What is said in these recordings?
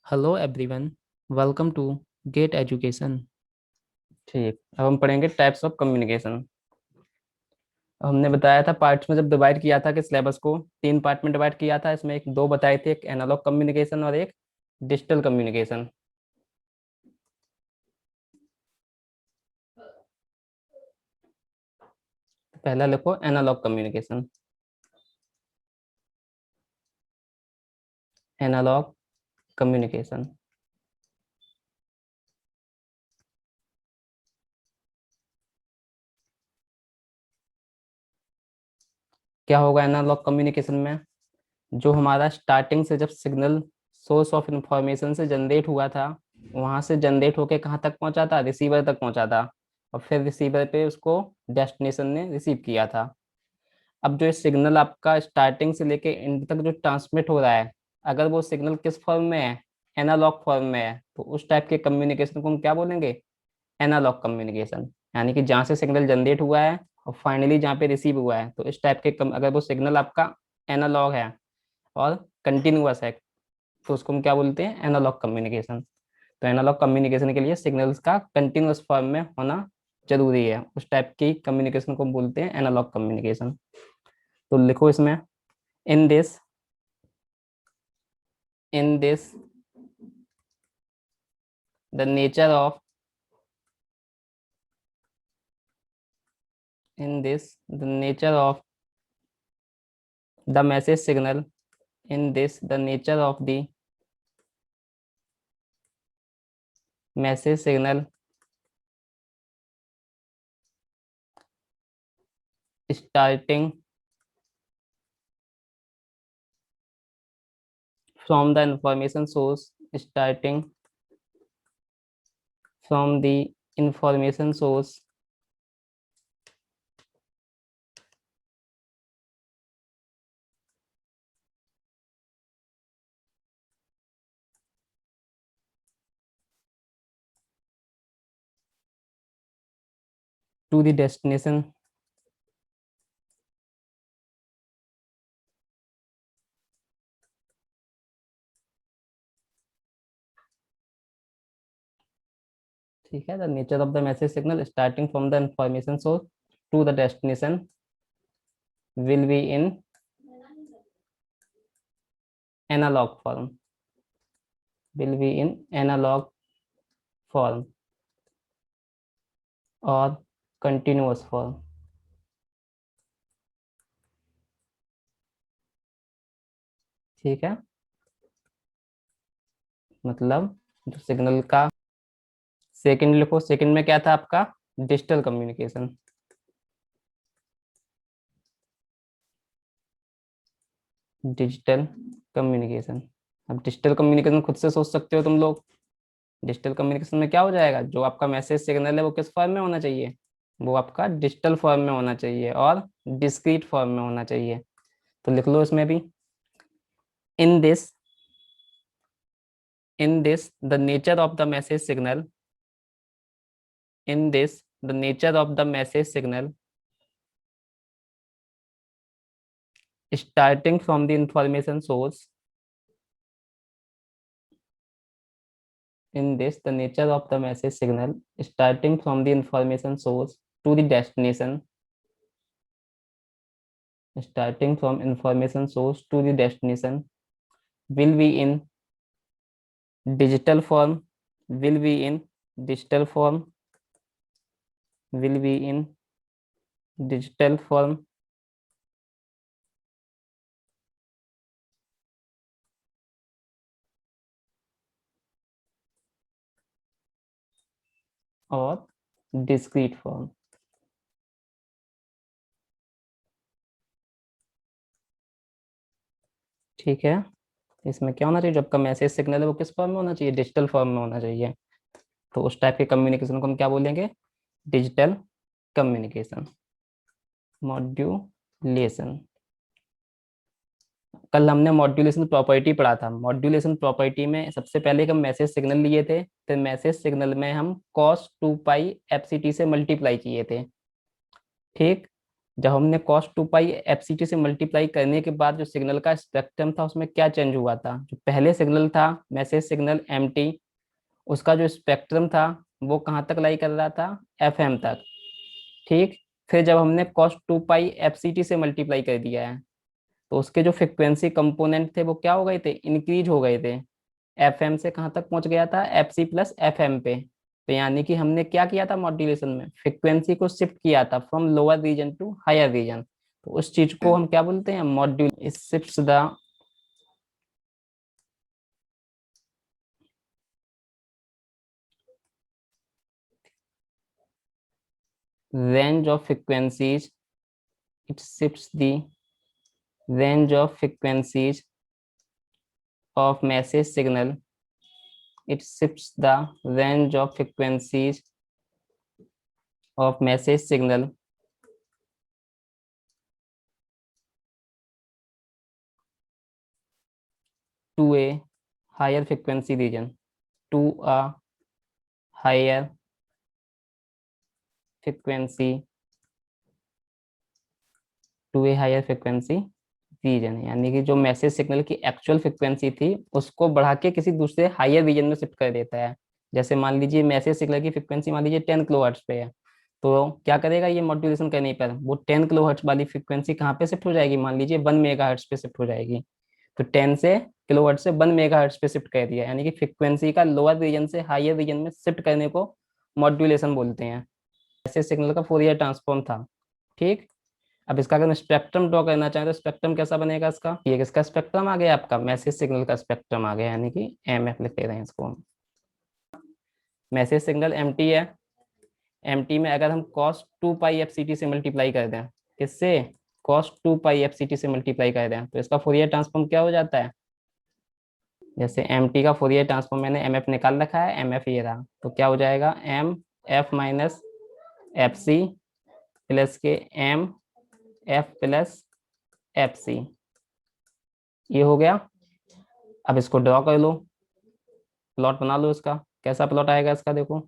Hello everyone, welcome to Get Education. ठीक। अब हम पढ़ेंगे टाइप्स ऑफ कम्युनिकेशन। हमने बताया था पार्ट्स में, जब डिवाइड किया था कि सिलेबस को 3 पार्ट में डिवाइड किया था। इसमें एक दो बताए थे, एक एनालॉग कम्युनिकेशन और एक डिजिटल कम्युनिकेशन। पहला लिखो एनालॉग कम्युनिकेशन। एनालॉग कम्युनिकेशन क्या होगा? एनालॉग कम्युनिकेशन में जो हमारा स्टार्टिंग से जब सिग्नल सोर्स ऑफ इंफॉर्मेशन से जनरेट हुआ था, वहां से जनरेट होके कहाँ तक पहुंचा था? रिसीवर तक पहुंचा था। और फिर रिसीवर पे उसको डेस्टिनेशन ने रिसीव किया था। अब जो ये सिग्नल आपका स्टार्टिंग से लेके एंड तक जो ट्रांसमिट हो रहा है, अगर वो सिग्नल किस फॉर्म में है? एनालॉग फॉर्म में है, तो उस टाइप के कम्युनिकेशन को हम क्या बोलेंगे? Analogue communication. यानी कि जहाँ से सिग्नल जनरेट हुआ है और फाइनली जहाँ पे रिसीव हुआ है, तो इस टाइप के अगर वो सिग्नल आपका एनालॉग है और कंटिन्यूअस है, तो उसको हम क्या बोलते हैं? Analogue communication. तो एनालॉग कम्युनिकेशन के लिए सिग्नल्स का कंटिन्यूअस फॉर्म में होना जरूरी है। उस टाइप की कम्युनिकेशन को हम बोलते हैं एनालॉग कम्युनिकेशन। तो लिखो इसमें, in this in this the nature of in this the nature of the message signal in this the nature of the message signal starting from the information source starting from the information source to the destination। ठीक है, the nature of the message signal starting from the information source to the destination will be in analogue form. Will be in analogue form और continuous form. ठीक है, मतलब जो signal का second लिखो। Second में क्या था आपका? Digital communication. Digital communication. अब डिजिटल कम्युनिकेशन खुद से सोच सकते हो तुम लोग। डिजिटल कम्युनिकेशन में क्या हो जाएगा? जो आपका मैसेज सिग्नल है वो किस फॉर्म में होना चाहिए? वो आपका डिजिटल फॉर्म में होना चाहिए और डिस्क्रीट फॉर्म में होना चाहिए। तो लिख लो इसमें भी, in this the nature of the message signal. In this the nature of the message signal starting from the information source. In this, the nature of the message signal starting from the information source to the destination, starting from information source to the destination will be in digital form, will be in digital form, will be in digital form और discrete form। ठीक है, इसमें क्या होना चाहिए? जब का message signal है वो किस फॉर्म में होना चाहिए? डिजिटल फॉर्म में होना चाहिए। तो उस टाइप के कम्युनिकेशन को हम क्या बोलेंगे? Digital communication. मॉड्यूलेशन। कल हमने मॉड्यूलेशन प्रॉपर्टी पढ़ा था। मॉड्यूलेशन प्रॉपर्टी में सबसे पहले हम मैसेज सिग्नल लिए थे, फिर मैसेज सिग्नल में हम cos 2 पाई एफसीटी से मल्टीप्लाई किए थे। ठीक। जब हमने cos 2 पाई एफसीटी से मल्टीप्लाई करने के बाद जो सिग्नल का स्पेक्ट्रम था उसमें क्या चेंज हुआ था, जो पहले सिग्नल था मैसेज सिग्नल एमटी, उसका जो स्पेक्ट्रम था वो कहाँ तक लाई कर रहा था, एफएम तक। ठीक, फिर जब हमने cos 2 पाई एफसीटी से मल्टीप्लाई कर दिया है तो उसके जो फ्रिक्वेंसी कंपोनेंट थे वो क्या हो गए थे, इंक्रीज हो गए थे। एफएम से कहाँ तक पहुंच गया था, एफसी प्लस एफएम पे। तो यानी कि हमने क्या किया था मॉड्यूलेशन में, फ्रिक्वेंसी को शिफ्ट किया था from lower region to higher region. तो उस चीज को हम क्या बोलते हैं, module. It shifts the range of frequencies, it shifts the range of frequencies of message signal, it shifts the range of frequencies of message signal to a higher frequency region, to a higher frequency, to a higher frequency region. यानी कि जो message signal की actual frequency थी उसको बढ़ा के किसी दूसरे हायर रीजन में शिफ्ट कर देता है। जैसे मान लीजिए मैसेज सिग्नल की फ्रिक्वेंसी मान लीजिए 10 किलोहर्ट्ज पे है, तो क्या करेगा ये मॉड्यूलेशन करने पर वो 10 किलोहर्ट्ज वाली फ्रिक्वेंसी कहाँ पे शिफ्ट हो जाएगी, मान लीजिए 1 मेगाहर्ट्ज पे शिफ्ट हो जाएगी। तो 10 किलोहर्ट्ज से 1 मेगाहर्ट्ज पे शिफ्ट कर दिया, यानी कि फ्रिक्वेंसी का लोअर रीजन से हायर रीजन में शिफ्ट करने को मॉड्यूलेशन बोलते हैं। मैसेज सिग्नल का फोरियर ट्रांसफॉर्म था। ठीक, अब इसका अगर स्पेक्ट्रम ड्रॉ करना चाहें तो स्पेक्ट्रम कैसा बनेगा इसका, ये किसका स्पेक्ट्रम आ गया, आपका मैसेज सिग्नल का स्पेक्ट्रम आ गया, यानी कि एम एफ लिख दे रहे हैं इसको हम। मैसेज सिग्नल एम टी है, एम टी में अगर हम cos 2 पाई एफ सी टी से मल्टीप्लाई कर दें, किससे, cos 2 पाई एफ सी टी से मल्टीप्लाई कर दें, तो इसका फोरियर ट्रांसफॉर्म क्या हो जाता है। जैसे एम टी का फोरियर ट्रांसफॉर्म मैंने एम एफ निकाल रखा है, एम एफ ये रहा, तो क्या हो जाएगा, M F minus F C plus के M F plus F C, ये हो गया। अब इसको ड्रॉ कर लो, प्लॉट बना लो इसका, कैसा प्लॉट आएगा इसका, देखो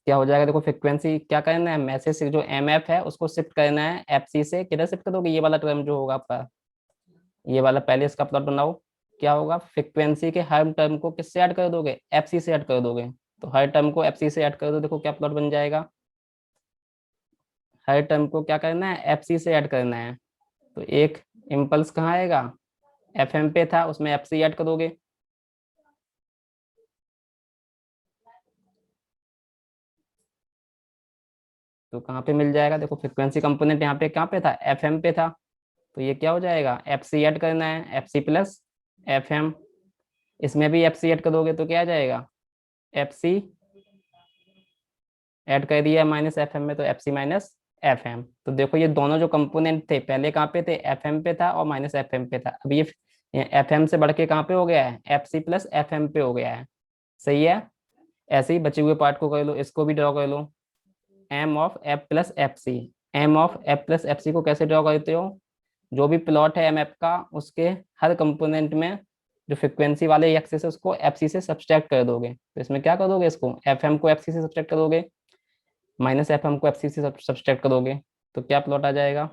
क्या हो जाएगा। देखो फ्रिक्वेंसी क्या करना है, मैसेज से जो एम एफ है उसको शिफ्ट करना है एफ सी से, किधर शिफ्ट करोगे, ये वाला टर्म जो होगा आपका, ये वाला पहले इसका प्लॉट बनाओ। क्या होगा, फ्रिक्वेंसी के हर टर्म को किससे ऐड कर दोगे, एफ सी से ऐड कर दोगे। तो हर टर्म को एफ सी से ऐड कर दो, देखो क्या प्लॉट बन जाएगा। हर टर्म को क्या करना है, एफ सी से ऐड करना है। तो एक इम्पल्स कहाँ आएगा, एफ एम पे था, उसमें एफ सी ऐड करोगे। तो कहाँ पे मिल जाएगा, देखो फ्रिक्वेंसी कंपोनेंट यहाँ पे कहाँ पे था, एफ एम पे था। तो ये क्या हो जाएगा, एफ सी ऐड करना है, F C plus F M. इसमें भी एफ सी ऐड करोगे तो क्या आ जाएगा, एफ सी ऐड कर दिया माइनस एफ एम में, तो F C minus F M. तो देखो ये दोनों जो कंपोनेंट थे पहले कहाँ पे थे, एफ एम पे था और माइनस एफ एम पे था। अब ये एफ एम से बढ़ के कहाँ पे हो गया है, F C plus F M पे हो गया है। सही है, ऐसे ही बचे हुए पार्ट को कर लो, इसको भी ड्रॉ कर लो, M of F plus F C. M of F plus F C को कैसे ड्रॉ करते हो, जो भी प्लॉट है एम एफ का उसके हर कंपोनेंट में जो फ्रिक्वेंसी वाले एक्सिस है उसको एफ सी से सब्सट्रैक्ट कर दोगे। तो इसमें क्या करोगे, इसको एफ एम को एफ सी से सब्सट्रैक्ट करोगे, माइनस एफ एम को एफ सी से सब्सट्रैक्ट करोगे, तो क्या प्लॉट आ जाएगा।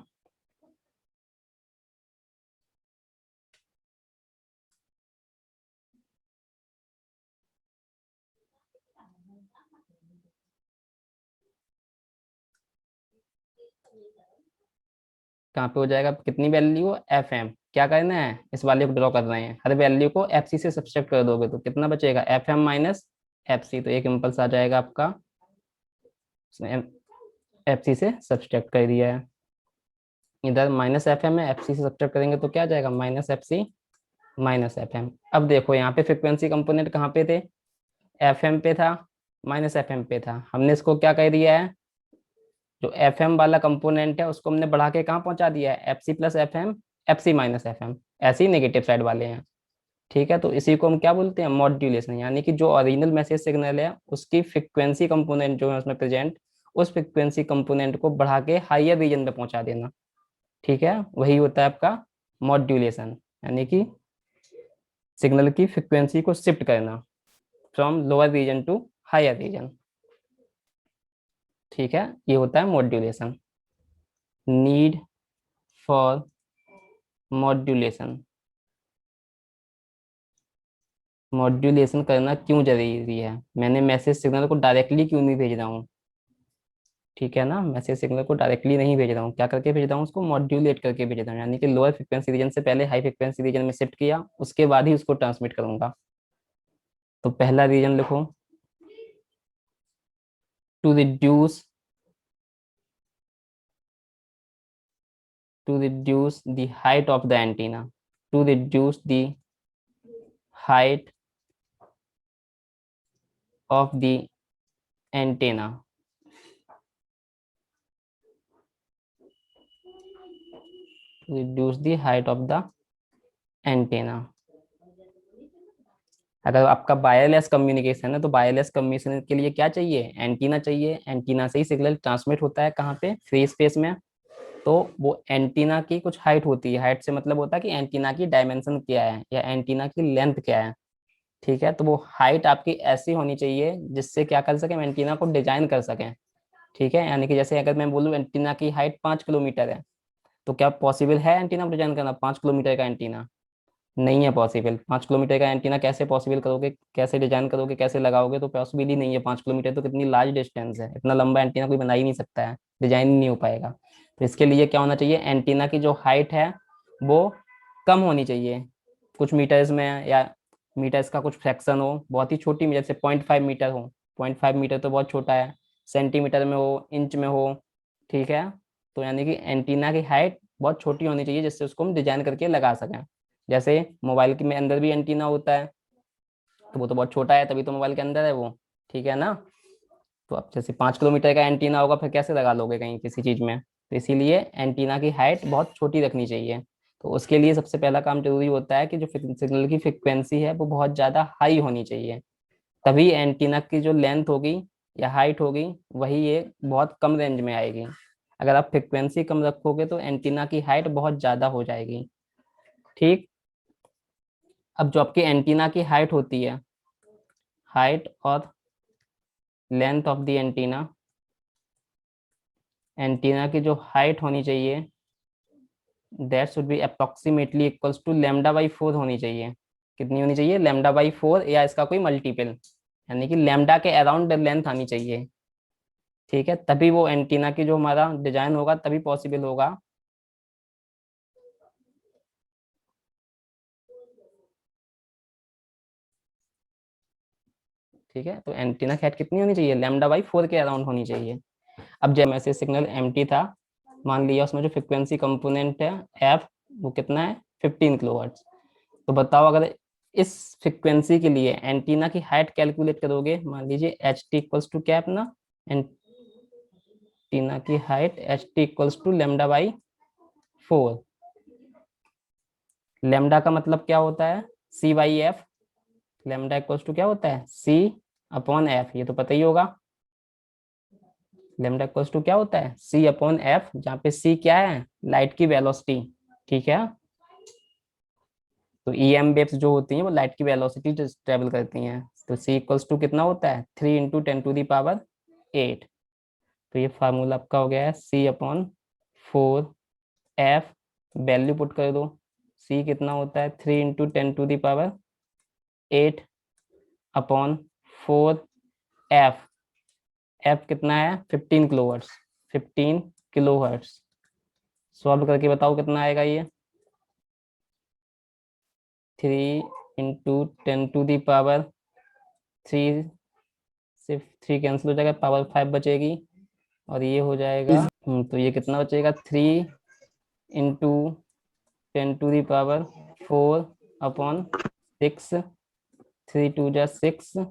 कहाँ पे हो जाएगा, कितनी वैल्यू, एफ एम, क्या करना है, इस वाले को ड्रॉ कर रहे हैं, हर वैल्यू को एफ सी से सब्सट्रैक्ट कर दोगे तो कितना बचेगा, F M minus F C. तो एक इम्पल्स आ जाएगा आपका, एफ सी से सब्सट्रैक्ट कर दिया है। इधर माइनस एफ एम है, एफ सी से सब्सट्रैक्ट करेंगे तो क्या आ जाएगा, minus F C minus F M. अब देखो यहाँ पे फ्रिक्वेंसी कंपोनेंट कहाँ पे थे, एफ एम पे था, माइनस एफ एम पे था। हमने इसको क्या कर दिया है, जो एफ एम वाला कंपोनेंट है उसको हमने बढ़ा के कहाँ पहुंचा दिया है, F C plus F M, F C minus F M, ऐसे ही नेगेटिव साइड वाले हैं। ठीक है, तो इसी को हम क्या बोलते हैं, मॉड्यूलेशन। यानी कि जो ओरिजिनल मैसेज सिग्नल है उसकी फ्रिक्वेंसी कंपोनेंट जो है उसमें प्रेजेंट, उस फ्रिक्वेंसी कंपोनेंट को बढ़ा के हायर रीजन में पहुंचा देना। ठीक है, वही होता है आपका मॉड्यूलेशन, यानी कि सिग्नल की फ्रिक्वेंसी को शिफ्ट करना। From lower region to higher region. ठीक है, ये होता है modulation. Need for modulation, modulation करना क्यों जरूरी है? मैंने मैसेज सिग्नल को डायरेक्टली क्यों नहीं भेज रहा हूँ? ठीक है ना, मैसेज सिग्नल को डायरेक्टली नहीं भेज रहा हूँ, क्या करके भेज रहा हूँ? उसको मॉड्यूलेट करके भेज रहा हूँ, यानी कि लोअर फ्रिक्वेंसी रीजन से पहले हाई फ्रिक्वेंसी रीजन में शिफ्ट किया, उसके बाद ही उसको ट्रांसमिट करूंगा। तो पहला रीजन लिखो, to reduce the height of the antenna, to reduce the height of the antenna, to reduce the height of the antenna। अगर आपका वायरलेस कम्युनिकेशन है तो वायरलेस कम्युनिकेशन के लिए क्या चाहिए? एंटीना चाहिए। एंटीना से ही सिग्नल ट्रांसमिट होता है, कहाँ पे? फ्री स्पेस में। तो वो एंटीना की कुछ हाइट होती है, हाइट से मतलब होता है कि एंटीना की डायमेंशन क्या है या एंटीना की लेंथ क्या है। ठीक है, तो वो हाइट आपकी ऐसी होनी चाहिए जिससे क्या कर सके, एंटीना को डिजाइन कर सकें। ठीक है, यानी कि जैसे अगर मैं बोलूँ एंटीना की हाइट 5 किलोमीटर है, तो क्या पॉसिबल है एंटीना को डिजाइन करना 5 किलोमीटर का एंटीना? नहीं है पॉसिबल। 5 किलोमीटर का एंटीना कैसे पॉसिबल करोगे, कैसे डिजाइन करोगे, कैसे लगाओगे? तो पॉसिबल ही नहीं है। 5 किलोमीटर तो कितनी लार्ज डिस्टेंस है, इतना लंबा एंटीना कोई बना ही नहीं सकता है, डिजाइन ही नहीं हो पाएगा। तो इसके लिए क्या होना चाहिए, एंटीना की जो हाइट है वो कम होनी चाहिए, कुछ मीटर्स में, या मीटर्स का कुछ फ्रैक्शन हो, बहुत ही छोटी मीटर से 0.5 मीटर हो। 0.5 मीटर तो बहुत छोटा है, सेंटीमीटर में हो, इंच में हो। ठीक है, तो यानी कि एंटीना की हाइट बहुत छोटी होनी चाहिए जिससे उसको हम डिजाइन करके लगा सकें। जैसे मोबाइल के में अंदर भी एंटीना होता है, तो वो तो बहुत छोटा है, तभी तो मोबाइल के अंदर है वो। ठीक है ना, तो अब जैसे 5 किलोमीटर का एंटीना होगा, फिर कैसे लगा लोगे कहीं किसी चीज में? तो इसीलिए एंटीना की हाइट बहुत छोटी रखनी चाहिए। तो उसके लिए सबसे पहला काम जरूरी होता है कि जो सिग्नल की फ्रिक्वेंसी है वो बहुत ज्यादा हाई होनी चाहिए, तभी एंटीना की जो लेंथ होगी या हाइट होगी वही ये बहुत कम रेंज में आएगी। अगर आप फ्रिक्वेंसी कम रखोगे तो एंटीना की हाइट बहुत ज्यादा हो जाएगी। ठीक, अब जो आपकी एंटीना की हाइट होती है, हाइट और length of the antenna, antenna की जो हाइट होनी चाहिए that should be approximately equals to λ/4 होनी चाहिए। कितनी होनी चाहिए? λ/4 या इसका कोई मल्टीपल, यानी कि लैम्डा के अराउंड लेंथ आनी चाहिए। ठीक है, तभी वो एंटीना की जो हमारा डिजाइन होगा तभी पॉसिबल होगा। ठीक है, तो एंटीना की हाइट कितनी होनी चाहिए? λ/4 के अराउंड होनी चाहिए। अब जब मैसेज सिग्नल एम्प्टी था, मान लिया उसमें जो फ्रिक्वेंसी कंपोनेंट है एफ, वो कितना है? 15 किलोहर्ट्ज। तो बताओ, अगर इस फ्रिक्वेंसी के लिए एंटीना की हाइट कैलकुलेट करोगे, मान लीजिए एच टी इक्वल्स टू क्या अपना, एंटीना की height H T equals to λ/4। Lambda का मतलब क्या होता है? C/F। लेमडा इक्वल्स टू क्या होता है? C/F, ये तो पता ही होगा। लेमडा इक्वल्स टू क्या होता है? C/F, जहाँ पे C क्या है? लाइट की वेलोसिटी। ठीक है, तो EM वेव्स जो होती हैं वो लाइट की वेलोसिटी ट्रेवल करती हैं। तो C इक्वल्स टू कितना होता है? 3 × 10⁸ तो ये फार्मूला आपका हो गया है C/4F। वैल्यू पुट कर दो, C कितना होता है? 3 × 10⁴ F कितना है? 15 किलोहर्ट्ज। 15 किलोहर्ट्ज। सॉल्व करके बताओ कितना आएगा ये? 3 × 10⁻³ सिर्फ 3 कैंसिल हो जाएगा, पावर 5 बचेगी, और ये हो जाएगा। तो ये कितना बचेगा? 3 × 10⁴/6। 3 × 2 = 6,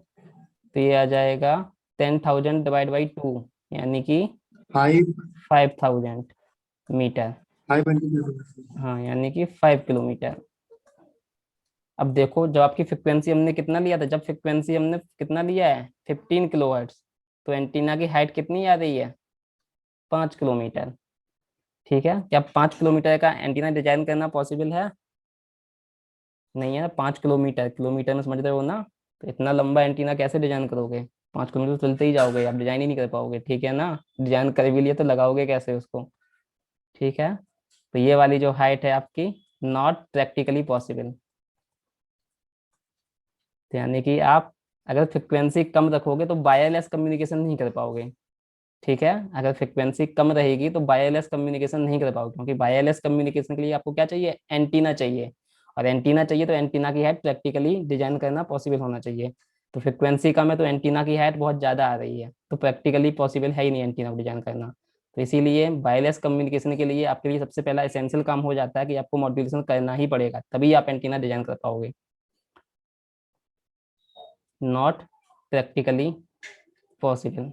तो ये आ जाएगा 10,000/2, यानी कि 5 5,000 मीटर। 500 हाँ, यानी कि 5 किलोमीटर। अब देखो, जब आपकी फ्रिक्वेंसी हमने कितना लिया था, जब फ्रिक्वेंसी हमने कितना लिया है? 15 किलोहर्ट्ज। तो एंटीना की हाइट कितनी आ रही है? 5 किलोमीटर। ठीक है, क्या 5 किलोमीटर का एंटीना डिजाइन करना पॉसिबल है? नहीं है ना। 5 किलोमीटर, किलोमीटर में समझ रहे हो ना? तो इतना लंबा एंटीना कैसे डिजाइन करोगे? 5 किलोमीटर तो चलते ही जाओगे, आप डिजाइन ही नहीं कर पाओगे, ठीक है ना। डिजाइन कर भी लिए तो लगाओगे कैसे उसको? ठीक है, तो ये वाली जो हाइट है आपकी नॉट प्रैक्टिकली पॉसिबल। तो यानी कि आप अगर फ्रिक्वेंसी कम रखोगे तो वायरलेस कम्युनिकेशन नहीं कर पाओगे। ठीक है, अगर फ्रिक्वेंसी कम रहेगी तो वायरलेस कम्युनिकेशन नहीं कर पाओगे, क्योंकि वायरलेस कम्युनिकेशन के लिए आपको क्या चाहिए? एंटीना चाहिए। और एंटीना चाहिए तो एंटीना की हाइट प्रैक्टिकली डिजाइन करना पॉसिबल होना चाहिए। तो फ्रिक्वेंसी कम है तो एंटीना की हाइट बहुत ज़्यादा आ रही है, तो प्रैक्टिकली पॉसिबल है ही नहीं एंटीना को डिजाइन करना। तो इसीलिए वायरलेस कम्युनिकेशन के लिए आपके लिए सबसे पहला एसेंशियल काम हो जाता है कि आपको मॉड्यूलेशन करना ही पड़ेगा, तभी आप एंटीना डिजाइन कर पाओगे। Not practically possible.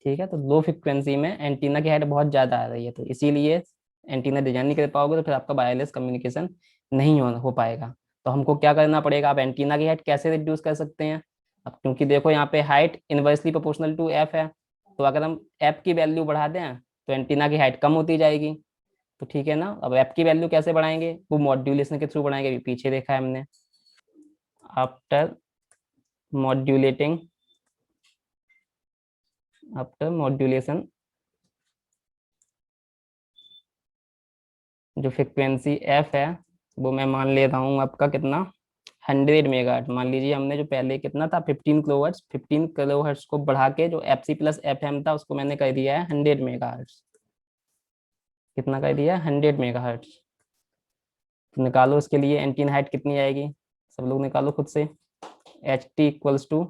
ठीक है, तो लो फ्रिक्वेंसी में एंटीना की हाइट बहुत ज़्यादा आ रही है, तो इसीलिए एंटीना डिजाइन नहीं कर पाओगे, तो फिर आपका वायरलेस कम्युनिकेशन नहीं हो पाएगा। तो हमको क्या करना पड़ेगा? आप एंटीना की हाइट कैसे रिड्यूस कर सकते हैं? अब क्योंकि देखो यहाँ पे height inversely proportional to F है, तो अगर हम एफ की वैल्यू बढ़ा दें तो एंटीना की हाइट कम होती जाएगी। तो ठीक है ना, अब एफ की वैल्यू कैसे बढ़ाएंगे? वो मॉड्यूलेशन के थ्रू बढ़ाएंगे, अभी पीछे देखा है हमने। आफ्टर मॉड्यूलेटिंग, आफ्टर मॉड्यूलेशन, जो फ्रिक्वेंसी एफ है वो मैं मान ले रहा हूँ आपका कितना, 100 मेगाहर्ट्ज मान लीजिए। हमने जो पहले कितना था 15 किलोहर्ट्ज, 15 किलोहर्ट्ज को बढ़ा के जो F C plus F M था उसको मैंने कर दिया है 100 मेगाहर्ट्ज। कितना कर दिया? 100 मेगाहर्ट्ज। तो निकालो इसके लिए एंटीना हाइट कितनी आएगी, सब लोग निकालो खुद से। एच टी इक्वल्स टू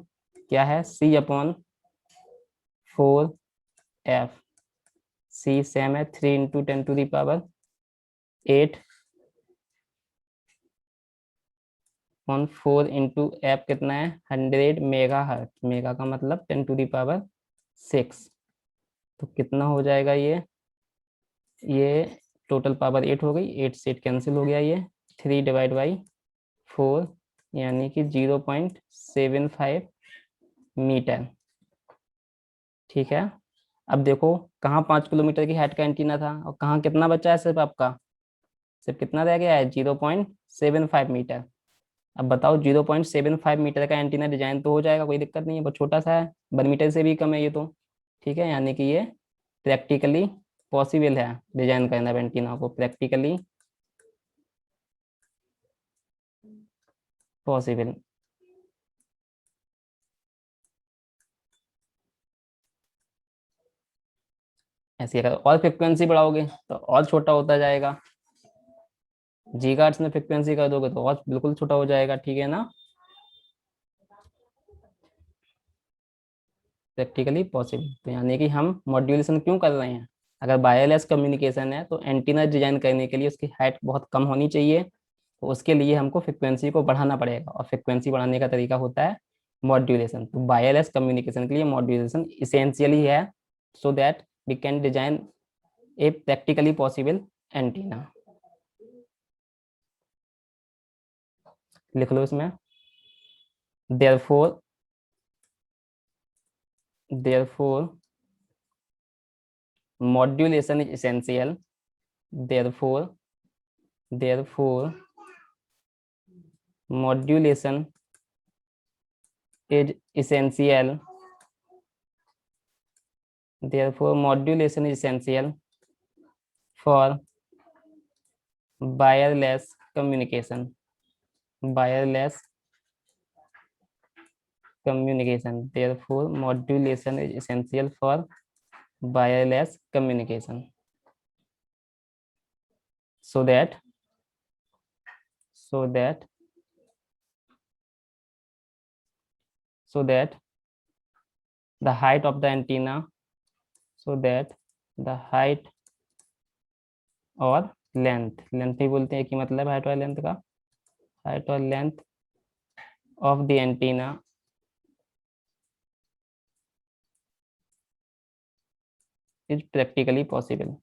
क्या है? सी अपॉन 4 एफ। सी सेम है 3 × 10⁸ 8 ऑन 4 × एफ कितना है? 100 मेगाहर्ट्ज। मेगा का मतलब 10⁶। तो कितना हो जाएगा ये टोटल पावर 8 हो गई, 8 से 8 कैंसिल हो गया, ये 3/4 यानी कि 0.75 मीटर। ठीक है, अब देखो कहाँ 5 किलोमीटर की हाइट का एंटीना था और कहाँ कितना बचा है? सिर्फ आपका सिर्फ कितना रह गया है? 0.75 मीटर। अब बताओ 0.75 मीटर का एंटीना डिजाइन तो हो जाएगा, कोई दिक्कत नहीं है, बहुत छोटा सा है, 1 मीटर से भी कम है ये तो। ठीक है, यानी कि ये प्रैक्टिकली पॉसिबल है डिजाइन करना एंटीना को, प्रैक्टिकली पॉसिबल। ऐसे अगर और फ्रिक्वेंसी बढ़ाओगे तो और छोटा होता जाएगा। गीगाहर्ट्ज में फ्रिक्वेंसी कर दोगे तो और बिल्कुल छोटा हो जाएगा, ठीक है ना। प्रैक्टिकली पॉसिबल, तो यानी कि हम मॉड्यूलेशन क्यों कर रहे हैं? अगर वायरलेस कम्युनिकेशन है तो एंटीना डिजाइन करने के लिए उसकी हाइट बहुत कम होनी चाहिए, तो उसके लिए हमको फ्रिक्वेंसी को बढ़ाना पड़ेगा, और फ्रिक्वेंसी बढ़ाने का तरीका होता है मॉड्यूलेशन। तो वायरलेस कम्युनिकेशन के लिए मॉड्यूलेशन इसेंशियली है, so that we can design a practically possible antenna. लिख लो इसमें, therefore modulation is essential, therefore modulation is essential, for wireless communication, wireless therefore modulation is essential for wireless communication, so that the height of the antenna, so that the height और length ही बोलते हैं कि मतलब height और length का, height और length of the antenna is practically possible.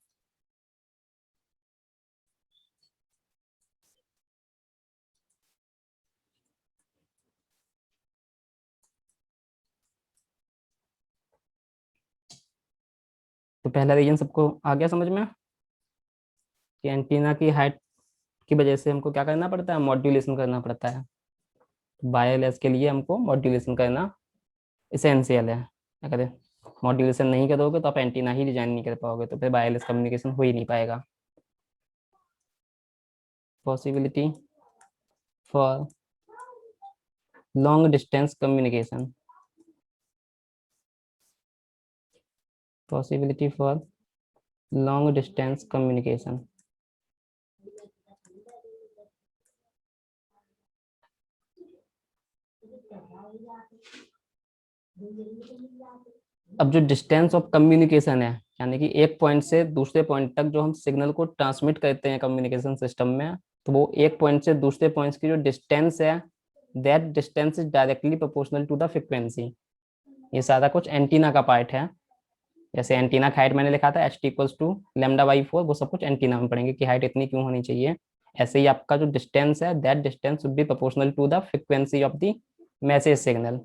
तो पहला रीजन सबको आ गया समझ में कि एंटीना की हाइट की वजह से हमको क्या करना पड़ता है, मॉड्यूलेशन करना पड़ता है। वायरलेस के लिए हमको मॉड्यूलेशन करना इसेंशियल है। अगर मॉड्यूलेशन नहीं करोगे तो आप एंटीना ही डिजाइन नहीं कर पाओगे, तो फिर वायरलेस कम्युनिकेशन हो ही नहीं पाएगा। Possibility for long distance communication, possibility for long distance communication. अब जो डिस्टेंस ऑफ कम्युनिकेशन है, यानी कि एक पॉइंट से दूसरे पॉइंट तक जो हम सिग्नल को ट्रांसमिट करते हैं कम्युनिकेशन सिस्टम में, तो वो एक पॉइंट से दूसरे पॉइंट की जो डिस्टेंस है, that distance is directly proportional to the frequency. ये सारा कुछ एंटीना का पार्ट है। जैसे एंटीना की हाइट मैंने लिखा था एच टी इक्वल्स टू λ/4, वो सब कुछ एंटीना में पढ़ेंगे कि हाइट इतनी क्यों होनी चाहिए। ऐसे ही आपका जो डिस्टेंस है, that distance should be proportional to the frequency of the message signal.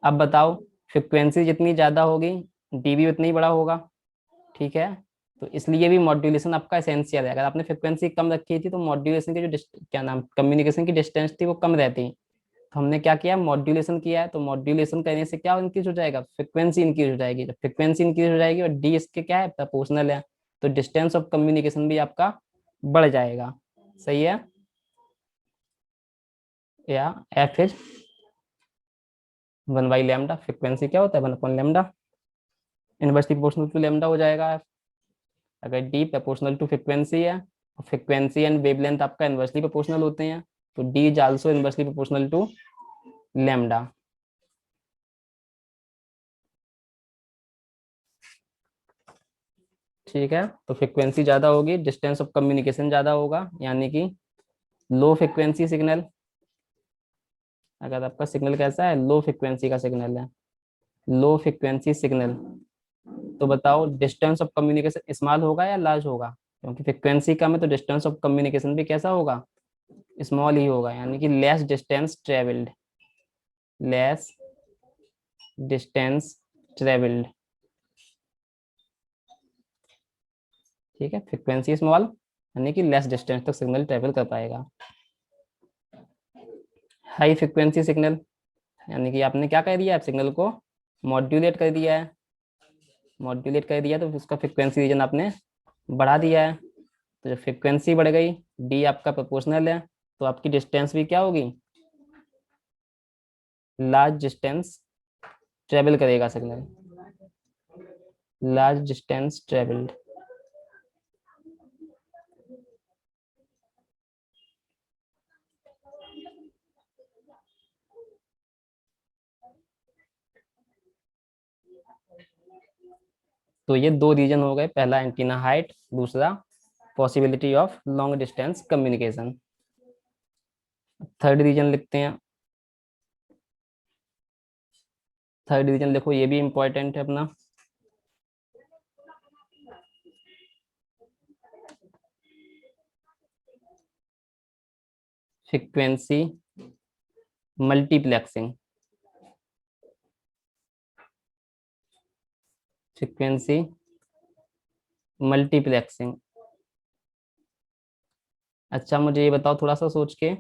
अब बताओ, फ्रिक्वेंसी जितनी ज़्यादा होगी डी भी उतना ही बड़ा होगा, ठीक है। तो इसलिए भी मॉड्यूलेशन आपका एसेंशियल है। अगर आपने फ्रिक्वेंसी कम रखी थी तो मॉड्यूलेशन की जो क्या नाम कम्युनिकेशन की डिस्टेंस थी वो कम रहती। तो हमने क्या किया, मॉड्यूलेशन किया है। तो मॉड्यूलेशन करने से क्या इंक्रीज हो जाएगा, फ्रिक्वेंसी इंक्रीज हो जाएगी। जब फ्रिक्वेंसी इंक्रीज हो जाएगी और डी इसके क्या है, प्रोपोर्शनल है, तो डिस्टेंस ऑफ कम्युनिकेशन भी आपका बढ़ जाएगा। सही है, या एफ इज 1/λ। फ्रिक्वेंसी क्या होता है, 1/λ, इनवर्सली प्रोपोर्शनल टू लैम्डा हो जाएगा। अगर डी प्रोपोर्शनल टू फ्रिक्वेंसी है, फ्रिक्वेंसी एंड वेवलेंथ आपका इनवर्सली प्रोपोर्शनल होते हैं, तो D is also inversely proportional to lambda. ठीक है, तो फ्रिक्वेंसी ज्यादा होगी, डिस्टेंस ऑफ कम्युनिकेशन ज्यादा होगा, यानी कि लो फ्रिक्वेंसी सिग्नल। अगर आपका सिग्नल कैसा है, लो फ्रिक्वेंसी का सिग्नल है, लो फ्रिक्वेंसी सिग्नल, तो बताओ डिस्टेंस ऑफ कम्युनिकेशन स्मॉल होगा या लार्ज होगा, क्योंकि फ्रिक्वेंसी कम है तो डिस्टेंस ऑफ कम्युनिकेशन भी कैसा होगा, स्मॉल ही होगा, यानी कि less distance travelled, less distance travelled. ठीक है, फ्रिक्वेंसी स्मॉल यानी कि लेस डिस्टेंस तक सिग्नल ट्रेवल कर पाएगा। हाई फ्रिक्वेंसी सिग्नल, यानी कि आपने क्या कर दिया है, सिग्नल को मॉड्यूलेट कर दिया है, मॉड्यूलेट कर दिया तो उसका फ्रिक्वेंसी रीजन आपने बढ़ा दिया है। तो जब फ्रिक्वेंसी बढ़ गई, डी आपका प्रोपोर्शनल है, तो आपकी डिस्टेंस भी क्या होगी, लार्ज डिस्टेंस ट्रेवल करेगा सिग्नल, लार्ज डिस्टेंस ट्रेवल्ड। तो ये दो रीजन हो गए, पहला एंटीना हाइट, दूसरा possibility of long distance communication. Third region लिखते हैं, थर्ड रीजन देखो ये भी इंपॉर्टेंट है अपना, फ्रीक्वेंसी मल्टीप्लेक्सिंग, फ्रीक्वेंसी मल्टीप्लेक्सिंग। अच्छा मुझे ये बताओ थोड़ा सा सोच के,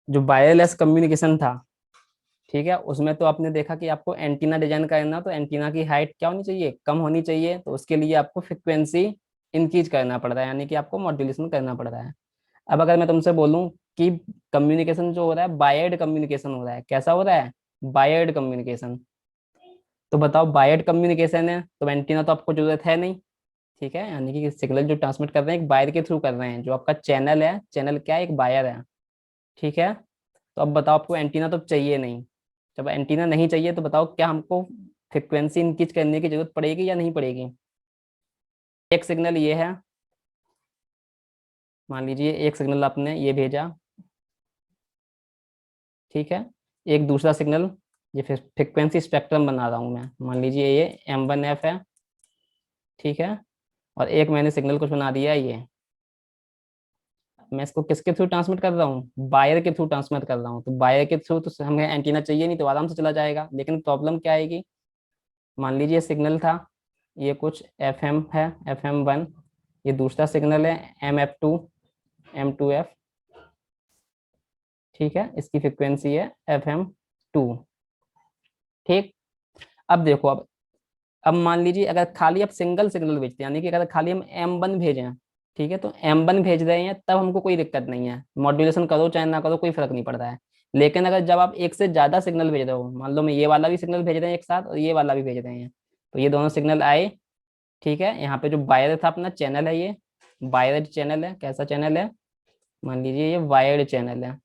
जो वायरलेस कम्युनिकेशन था, ठीक है, उसमें तो आपने देखा कि आपको एंटीना डिजाइन करना, तो एंटीना की हाइट क्या होनी चाहिए, कम होनी चाहिए, तो उसके लिए आपको फ्रिक्वेंसी इंक्रीज करना पड़ रहा है, यानी कि आपको मॉड्यूलेशन करना पड़ रहा है। अब अगर मैं तुमसे बोलूं कि कम्युनिकेशन जो हो रहा है वायर्ड कम्युनिकेशन हो रहा है, कैसा हो रहा है, वायर्ड कम्युनिकेशन, तो बताओ वायर्ड कम्युनिकेशन है तो एंटीना तो आपको जरूरत है नहीं, ठीक है, यानी कि सिग्नल जो ट्रांसमिट कर रहे हैं एक वायर के थ्रू कर रहे हैं, जो आपका चैनल है, चैनल क्या है, एक वायर है, ठीक है। तो अब बताओ आपको एंटीना तो चाहिए नहीं, जब एंटीना नहीं चाहिए तो बताओ क्या हमको फ्रिक्वेंसी इंक्रीज करने की जरूरत पड़ेगी या नहीं पड़ेगी। एक सिग्नल ये है, मान लीजिए एक सिग्नल आपने ये भेजा, ठीक है, एक दूसरा सिग्नल, ये फिर फ्रिक्वेंसी स्पेक्ट्रम बना रहा हूँ मैं, मान लीजिए ये M1F है, ठीक है, और एक मैंने सिग्नल कुछ बना दिया है ये, मैं इसको किसके थ्रू ट्रांसमिट कर रहा हूँ, वायर के थ्रू ट्रांसमिट कर रहा हूँ, तो वायर के थ्रू तो हमें एंटीना चाहिए नहीं, तो आराम से चला जाएगा, लेकिन प्रॉब्लम क्या आएगी, मान लीजिए सिग्नल था ये कुछ FM है, FM1, ये दूसरा सिग्नल है MF2, M2F, ठीक है, इसकी फ्रिक्वेंसी है FM2। ठीक, अब देखो, अब मान लीजिए अगर खाली आप सिंगल सिग्नल भेजते हैं, यानी कि अगर खाली हम M1 भेजें, ठीक है, तो M1 भेज रहे हैं तब हमको कोई दिक्कत नहीं है, मॉड्यूलेशन करो चाहे ना करो कोई फर्क नहीं पड़ता है। लेकिन अगर जब आप एक से ज्यादा सिग्नल भेज रहे हो, मान लो मैं ये वाला भी सिग्नल भेज रहे हैं एक साथ और ये वाला भी भेज रहे हैं, तो ये दोनों सिग्नल आए, ठीक है, यहाँ पे जो वायर था अपना चैनल है, ये वायर्ड चैनल है, कैसा चैनल है, मान लीजिए ये वायर्ड चैनल है,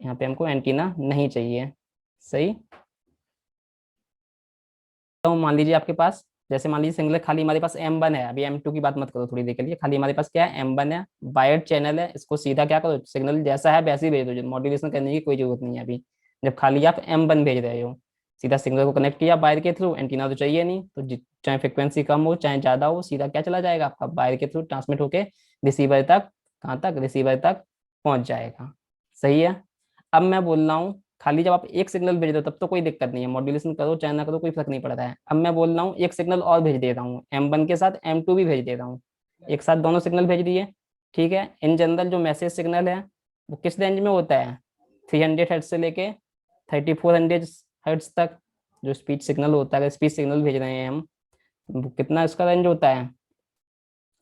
यहाँ पे हमको एंटीना नहीं चाहिए, सही। तो मान लीजिए आपके पास, जैसे मान लीजिए सिंगल खाली हमारे पास M1 है, अभी M2 की बात मत करो थोड़ी देर के लिए, खाली हमारे पास क्या है, M1 है, वायर्ड चैनल है, इसको सीधा क्या करो, सिग्नल जैसा है वैसे ही भेज दो, मॉड्यूलेशन करने की कोई जरूरत नहीं है अभी, जब खाली आप M1 भेज रहे हो, सीधा सिग्नल को कनेक्ट किया वायर के थ्रू, एंटीना तो चाहिए नहीं, तो चाहे फ्रिक्वेंसी कम हो चाहे ज्यादा हो, सीधा क्या चला जाएगा आपका, वायर के थ्रू ट्रांसमिट होके रिसीवर तक, कहाँ तक, रिसीवर तक पहुंच जाएगा, सही है। अब मैं बोल रहा हूँ खाली जब आप एक सिग्नल भेज रहे हो तब तो कोई दिक्कत नहीं है, मॉड्यूलेशन करो चाहे ना करो कोई फर्क नहीं पड़ रहा है। अब मैं बोल रहा हूँ एक सिग्नल और भेज दे रहा हूँ, M1 के साथ M2 भी भेज दे रहा हूँ, एक साथ दोनों सिग्नल भेज दिए, ठीक है। इन जनरल जो मैसेज सिग्नल है वो किस रेंज में होता है, 300 हर्ट्ज से लेके 3400 हर्ट्ज तक, जो स्पीच सिग्नल होता है, स्पीच सिग्नल भेज रहे हैं हम, वो कितना इसका रेंज होता है,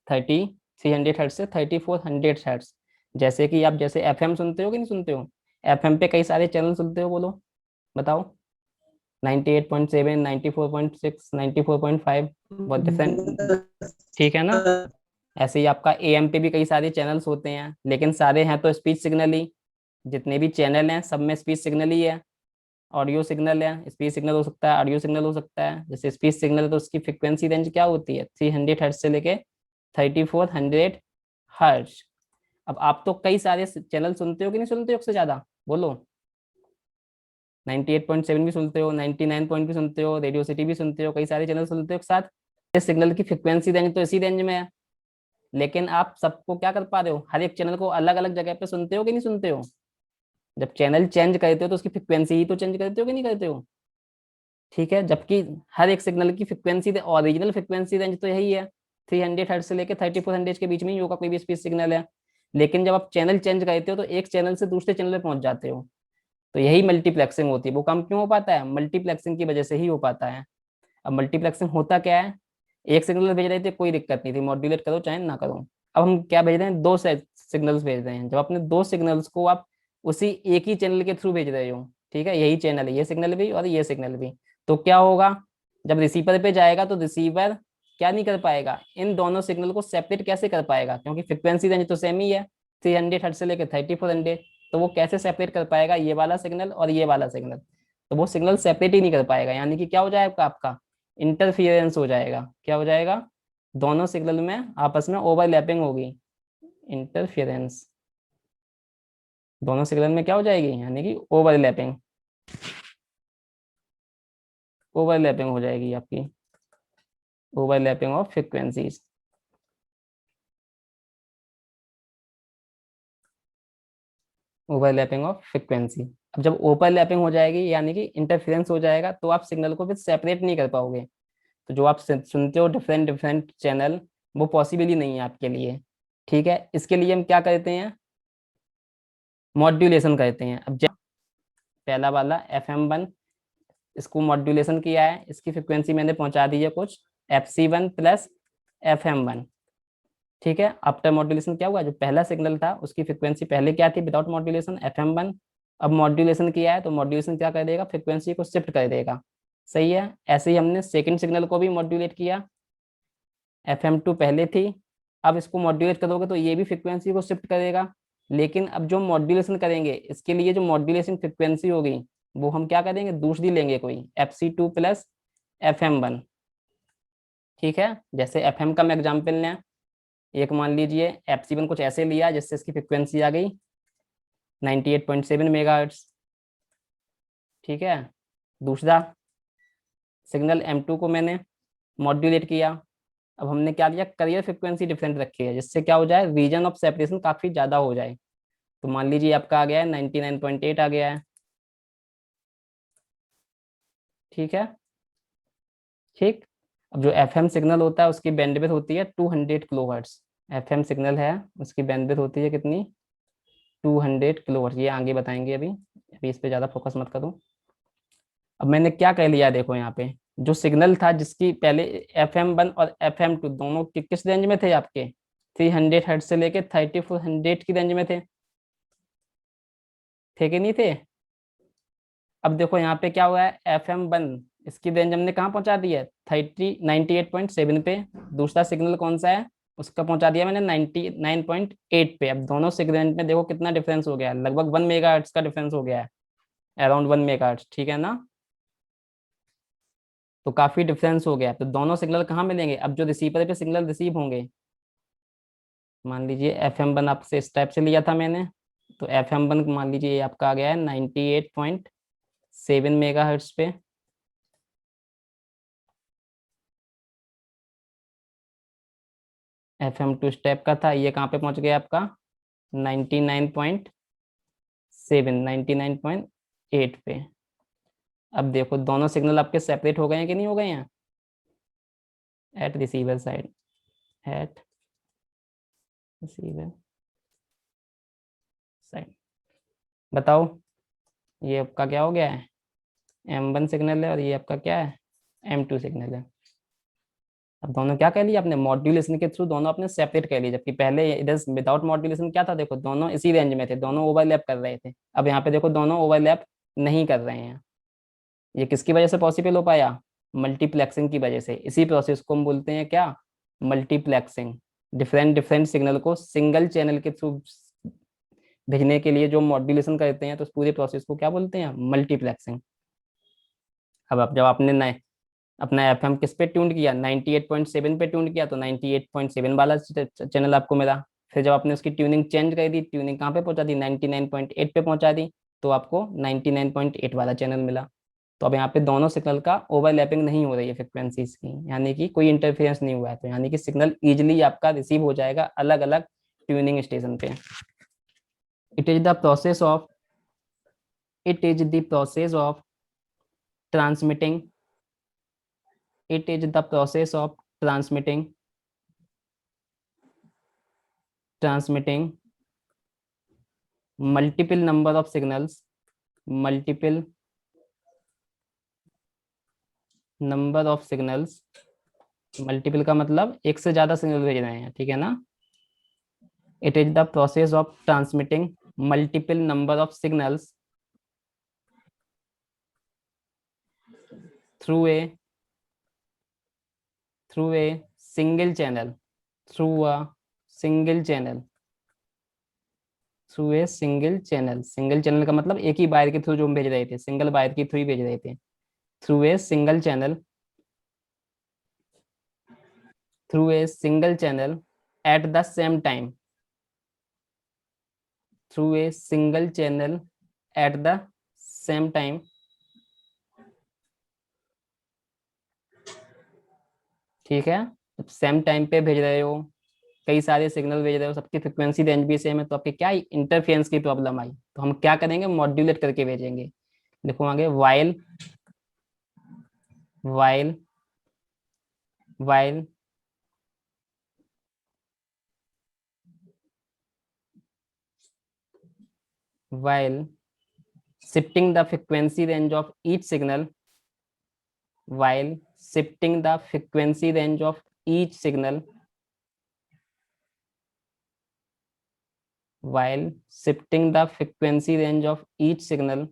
3300 हर्ट्ज से 3400 हर्ट्ज। जैसे कि आप जैसे FM सुनते हो कि नहीं सुनते हो, FM पे कई सारे चैनल सुनते हो, बोलो बताओ, 98.7, 94.6, 94.5, बहुत डिफरेंट, ठीक है ना। ऐसे ही आपका AM पे भी कई सारे चैनल्स होते हैं, लेकिन सारे हैं तो स्पीच सिग्नल ही, जितने भी चैनल हैं सब में स्पीच सिग्नल ही है, ऑडियो सिग्नल है, स्पीच सिग्नल हो सकता है, ऑडियो सिग्नल हो सकता है। जैसे स्पीच सिग्नल है तो उसकी फ्रिक्वेंसी रेंज क्या होती है, 300 हर्ट्ज से लेके 3400 हर्ट्ज। अब आप तो कई सारे चैनल सुनते हो कि नहीं सुनते हो, एक से ज्यादा, बोलो, 98.7 भी सुनते हो, 99 पॉइंट भी सुनते हो, रेडियो सिटी भी सुनते हो, कई सारे चैनल सुनते हो एक साथ, ये सिग्नल की फ्रिक्वेंसी रेंज तो इसी रेंज में है, लेकिन आप सबको क्या कर पा रहे हो, हर एक चैनल को अलग अलग जगह पे सुनते हो कि नहीं सुनते हो। जब चैनल चेंज करते हो तो उसकी फ्रिक्वेंसी ही तो चेंज करते हो कि नहीं करते हो, ठीक है। जबकि हर एक सिग्नल की फ्रिक्वेंसी, ओरिजिनल फ्रिक्वेंसी रेंज तो यही है, 300 हर्ट्ज से लेकर 3400 के बीच में ही होगा कोई भी स्पीच सिग्नल है। लेकिन जब आप चैनल चेंज करते हो तो एक चैनल से दूसरे चैनल पे पहुंच जाते हो, तो यही मल्टीप्लेक्सिंग होती है। वो काम क्यों हो पाता है, मल्टीप्लेक्सिंग की वजह से ही हो पाता है। अब मल्टीप्लेक्सिंग होता क्या है, एक सिग्नल भेज रहे थे कोई दिक्कत नहीं थी, मॉड्यूलेट करो चाहे ना करो। अब हम क्या भेज रहे हैं, दो सिग्नल्स भेज रहे हैं, जब अपने दो सिग्नल्स को आप उसी एक ही चैनल के थ्रू भेज रहे हो, ठीक है, यही चैनल है, ये सिग्नल भी और ये सिग्नल भी, तो क्या होगा, जब रिसीवर पे जाएगा तो रिसीवर क्या नहीं कर पाएगा, इन दोनों सिग्नल को सेपरेट कैसे कर पाएगा, क्योंकि फ्रिक्वेंसी रेंज तो सेम ही है, 300 हर्ट्ज से लेकर 3400, तो वो कैसे सेपरेट कर पाएगा ये वाला सिग्नल और ये वाला सिग्नल, तो वो सिग्नल सेपरेट ही नहीं कर पाएगा, यानी कि क्या हो जाएगा आपका, इंटरफियरेंस हो जाएगा, क्या हो जाएगा, दोनों सिग्नल में आपस में ओवरलैपिंग होगी, इंटरफियरेंस, दोनों सिग्नल में क्या हो जाएगी, यानी कि ओवरलैपिंग, ओवरलैपिंग हो जाएगी आपकी, overlapping of frequencies, overlapping of frequency. अब जब ओवरलैपिंग हो जाएगी यानी कि इंटरफेरेंस हो जाएगा, तो आप सिग्नल को फिर सेपरेट नहीं कर पाओगे, तो जो आप सुनते हो डिफरेंट डिफरेंट चैनल, वो पॉसिबल ही नहीं है आपके लिए, ठीक है। इसके लिए हम क्या करते हैं, मॉड्यूलेशन करते हैं। अब जब पहला वाला FM1, इसको मॉड्यूलेशन किया है, इसकी फ्रिक्वेंसी मैंने पहुंचा दी है कुछ FC1 प्लस FM1, ठीक है। आफ्टर मॉड्यूलेशन क्या हुआ, जो पहला सिग्नल था उसकी फ्रिक्वेंसी पहले क्या थी, विदाउट मॉड्यूलेशन FM1, अब मॉड्यूलेशन किया है तो मॉड्यूलेशन क्या कर देगा, फ्रिक्वेंसी को शिफ्ट कर देगा, सही है। ऐसे ही हमने सेकंड सिग्नल को भी मॉड्यूलेट किया, FM2 पहले थी, अब इसको मॉड्यूलेट करोगे तो ये भी फ्रिक्वेंसी को शिफ्ट करेगा, लेकिन अब जो मॉड्यूलेशन करेंगे इसके लिए जो मॉड्यूलेशन फ्रिक्वेंसी होगी वो हम क्या करेंगे, दूसरी लेंगे कोई FC2 प्लस FM1, ठीक है। जैसे FM का मैं एग्जाम्पल लें, एक मान लीजिए FC1 कुछ ऐसे लिया जिससे इसकी फ्रिक्वेंसी आ गई 98.7 मेगाहर्ट्ज, ठीक है। दूसरा सिग्नल M2 को मैंने मॉड्यूलेट किया, अब हमने क्या लिया, करियर फ्रिक्वेंसी डिफरेंट रखी है, जिससे क्या हो जाए, रीजन ऑफ सेपरेशन काफी ज्यादा हो जाए, तो मान लीजिए आपका आ गया है 99.8 आ गया है, ठीक है, ठीक। अब जो FM सिग्नल होता है उसकी बैंडविड्थ होती है 200 किलोहर्ट्ज, FM सिग्नल है, उसकी बैंडविड्थ होती है कितनी, 200 किलोहर्ट्ज। ये आगे बताएंगे, अभी अभी इस पे ज़्यादा फोकस मत करो। अब मैंने क्या कह लिया, देखो यहाँ पे जो सिग्नल था जिसकी पहले FM1 और FM2 दोनों किस रेंज में थे आपके, 300 हर्ट्ज से लेके 3400 की रेंज में थे कि नहीं थे। अब देखो यहाँ पे क्या हुआ है, FM1 इसकी रेंज हमने कहाँ पहुंचा दी है, 98.7 पे। दूसरा सिग्नल कौन सा है, उसका पहुंचा दिया मैंने 99.8 पे। अब दोनों सिग्नल में देखो कितना डिफरेंस हो गया है, लगभग 1 मेगाहर्ट्ज का डिफरेंस हो गया है, अराउंड 1 मेगाहर्ट्ज, ठीक है ना। तो काफी डिफरेंस हो गया। तो दोनों सिग्नल कहाँ मिलेंगे, अब जो रिसीवर पे सिग्नल रिसीव होंगे, मान लीजिए FM1 आपसे इस टाइप से लिया था मैंने, तो FM1 मान लीजिए ये आपका आ गया है 98.7 मेगाहर्ट्ज पे। FM2 स्टेप का था, ये कहाँ पे पहुंच गया आपका 99.8 पे। अब देखो दोनों सिग्नल आपके सेपरेट हो गए हैं कि नहीं हो गए हैं, at receiver side, at receiver side. बताओ ये आपका क्या हो गया है, M1 सिग्नल है और ये आपका क्या है, M2 सिग्नल है। अब दोनों क्या कह लिया आपने, मॉड्यूलेशन के थ्रू दोनों आपने सेपरेट कर लिया, जबकि पहले इधर विदाउट मॉड्यूलेशन क्या था, देखो दोनों इसी रेंज में थे, दोनों ओवरलैप कर रहे थे। अब यहाँ पे देखो दोनों ओवरलैप नहीं कर रहे हैं। ये किसकी वजह से पॉसिबल हो पाया, मल्टीप्लेक्सिंग की वजह से। इसी प्रोसेस को हम बोलते हैं क्या, मल्टीप्लेक्सिंग। डिफरेंट डिफरेंट सिग्नल को सिंगल चैनल के थ्रू भेजने के लिए जो मॉड्यूलेशन करते हैं, तो उस पूरे प्रोसेस को क्या बोलते हैं, मल्टीप्लेक्सिंग। अब आप जब आपने नए अपना FM किस पे ट्यून किया, 98.7 पे ट्यून किया, तो 98.7 वाला चैनल आपको मिला। फिर जब आपने उसकी ट्यूनिंग चेंज कर दी, ट्यूनिंग कहाँ पे पहुंचा दी, 99.8 पे पहुंचा दी, तो आपको 99.8 वाला चैनल मिला। तो अब यहाँ पे दोनों सिग्नल का ओवरलैपिंग नहीं हो रही है फ्रिक्वेंसीज की, यानी कि कोई इंटरफेरेंस नहीं हुआ है, तो यानी कि सिग्नल इजिली आपका रिसीव हो जाएगा अलग अलग ट्यूनिंग स्टेशन पे। It is the process of it is the process of transmitting it is the process of transmitting multiple number of signals, multiple number of signals, multiple का मतलब एक से ज्यादा सिग्नल भेज रहे हैं, ठीक है ना। It is the process of transmitting multiple number of signals through a single channel, through a single channel, through a single channel का मतलब एक ही वायर के थ्रू जो हम भेज रहे थे, सिंगल वायर के थ्रू ही भेज रहे थे, through a single channel, at the same time, through a single channel at the same time, ठीक है। सेम टाइम पे भेज रहे हो, कई सारे सिग्नल भेज रहे हो, सबकी फ्रिक्वेंसी रेंज भी सेम है, तो आपके क्या इंटरफेरेंस की प्रॉब्लम आई, तो हम क्या करेंगे, मॉड्यूलेट करके भेजेंगे। लिखो आगे, while while while while shifting the frequency range of each signal, while shifting the frequency range of each signal, while shifting the frequency range of each signal,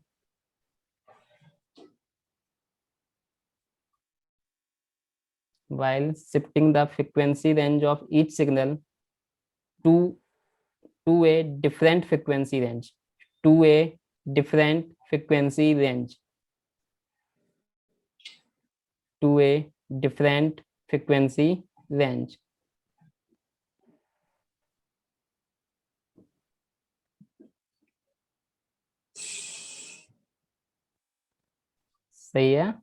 while shifting the frequency range of each signal to a different frequency range, to a different frequency range, to a different frequency range. सही है।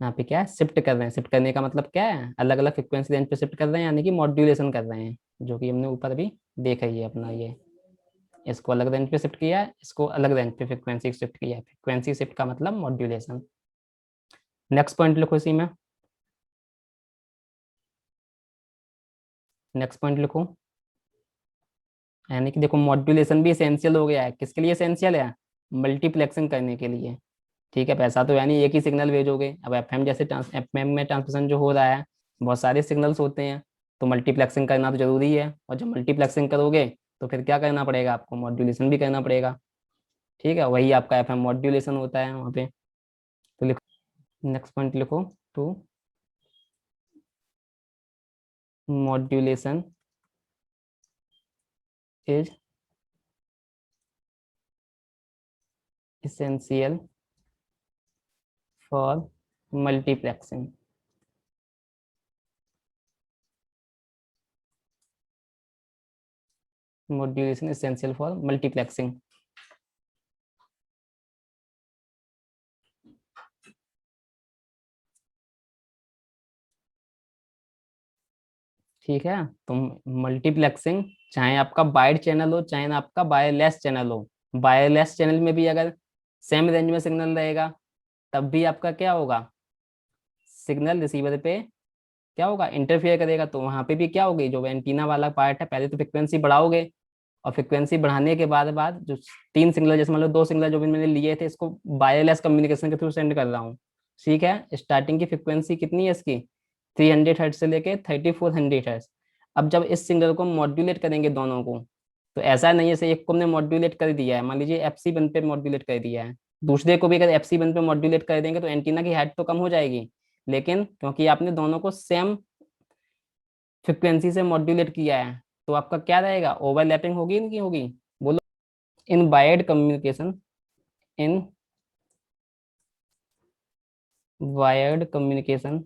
यहाँ पे क्या है, shift कर रहे हैं, shift करने का मतलब क्या है, अलग अलग फ्रिक्वेंसी रेंज पे शिफ्ट कर रहे हैं, यानी कि मॉड्यूलेशन कर रहे हैं, जो कि हमने ऊपर भी देखा ही है अपना। ये इसको अलग रेंज पे शिफ्ट किया है, इसको अलग रेंज पे फ्रिक्वेंसी शिफ्ट किया है। फ्रिक्वेंसी शिफ्ट का मतलब मॉड्यूलेशन। नेक्स्ट पॉइंट लिखो इसी में, नेक्स्ट पॉइंट लिखो, यानी कि देखो मॉड्यूलेशन भी एसेंशियल हो गया है। किसके लिए एसेंशियल है? मल्टीप्लेक्सिंग करने के लिए। ठीक है, पैसा तो यानी एक ही सिग्नल भेजोगे। अब एफएम जैसे एफएम में ट्रांसमिशन जो हो रहा है, बहुत सारे सिग्नल्स होते हैं, तो मल्टीप्लेक्सिंग करना तो जरूरी है। और जब मल्टीप्लेक्सिंग करोगे तो फिर क्या करना पड़ेगा आपको? मॉड्यूलेशन भी करना पड़ेगा। ठीक है, वही आपका एफएम मॉड्यूलेशन होता है वहाँ पे। तो लिखो, नेक्स्ट पॉइंट लिखो, to modulation is essential for multiplexing. Modulation essential for multiplexing. ठीक है, तो मल्टीप्लेक्सिंग चाहे आपका वाइड चैनल हो चाहे ना आपका वायरलेस चैनल हो, वायरलेस चैनल में भी अगर सेम रेंज में सिग्नल रहेगा तब भी आपका क्या होगा? सिग्नल रिसीवर पे क्या होगा? इंटरफियर करेगा। तो वहां पे भी क्या होगी? जो एंटीना वाला पार्ट है, पहले तो फ्रिक्वेंसी बढ़ाओगे, और फ्रिक्वेंसी बढ़ाने के बाद जो तीन सिग्नल, जैसे मान लो दो सिग्नल जो भी मैंने लिए थे, इसको वायरलेस कम्युनिकेशन के थ्रू सेंड कर रहा हूँ। ठीक है, स्टार्टिंग की फ्रिक्वेंसी कितनी है इसकी? 300 हर्ट्ज से लेके 3400 हर्ट्ज। अब जब इस सिग्नल को मॉड्यूलेट करेंगे दोनों को, तो ऐसा नहीं है जैसे एक को हमने मॉड्यूलेट कर दिया है, मान लीजिए FC1 पे मॉड्यूलेट कर दिया है, दूसरे को भी अगर FC1 पे मॉड्यूलेट कर देंगे तो एंटीना की हाइट तो कम हो जाएगी, लेकिन क्योंकि आपने दोनों को सेम फ्रिक्वेंसी से मॉड्यूलेट किया है तो आपका क्या रहेगा? ओवरलैपिंग होगी नहीं होगी? बोलो। In wired communication, in wired communication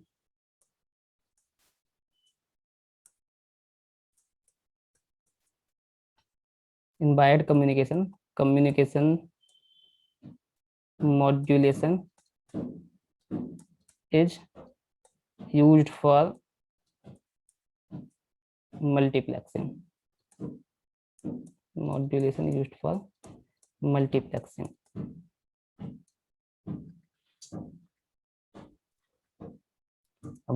in wired communication, communication modulation is used for multiplexing. Modulation used for multiplexing.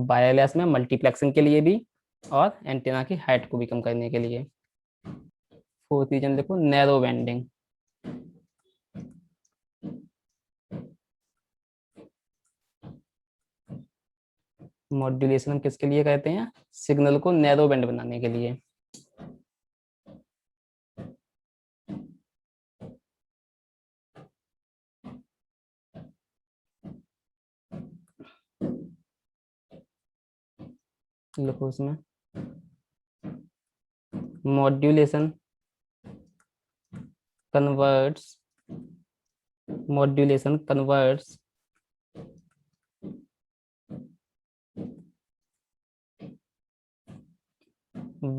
Wireless में मल्टीप्लेक्सिंग के लिए भी और एंटीना की हाइट को भी कम करने के लिए। फोर्थ रीजन देखो, नैरो बैंडिंग। मॉड्यूलेशन हम किसके लिए करते हैं? सिग्नल को नैरो बैंड बनाने के लिए। लिखो उसमें, modulation converts modulation converts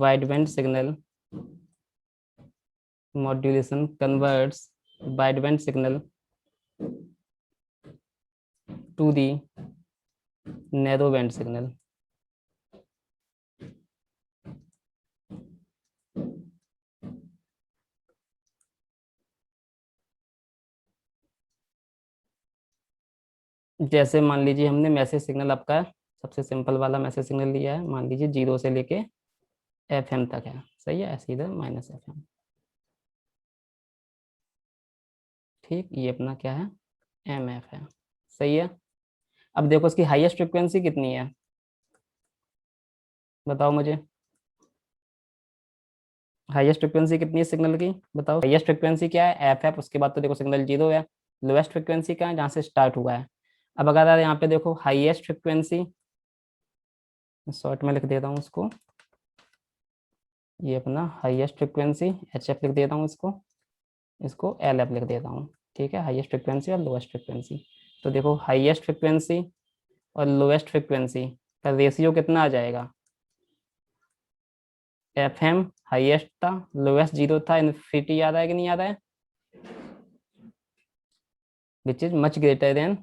wideband signal modulation converts wideband signal to the narrow band signal. जैसे मान लीजिए हमने मैसेज सिग्नल आपका सबसे सिंपल वाला मैसेज सिग्नल लिया है, मान लीजिए 0 से लेके FM तक है, सही है, ऐसे इधर -FM। ठीक, ये अपना क्या है? MF है, सही है। अब देखो इसकी हाईएस्ट फ्रिक्वेंसी कितनी है, बताओ मुझे। हाईएस्ट फ्रिक्वेंसी कितनी है सिग्नल की, बताओ। हाईएस्ट फ्रिक्वेंसी क्या है? FF। उसके बाद तो देखो सिग्नल 0 है। लोएस्ट फ्रिक्वेंसी क्या है? जहाँ से स्टार्ट हुआ है। अब अगर यहाँ पे देखो हाईएस्ट फ्रिक्वेंसी, शॉर्ट में लिख देता हूँ उसको, ये अपना हाईएस्ट फ्रिक्वेंसी HF लिख देता हूँ इसको, इसको LF लिख देता हूँ। ठीक है, हाईएस्ट फ्रिक्वेंसी और लोएस्ट फ्रिक्वेंसी। तो देखो हाईएस्ट फ्रिक्वेंसी और लोएस्ट फ्रिक्वेंसी का रेशियो कितना आ जाएगा? FM हाईएस्ट था, लोएस्ट 0 था, इन्फिनिटी आ रहा है कि नहीं आ रहा है? Which is much greater than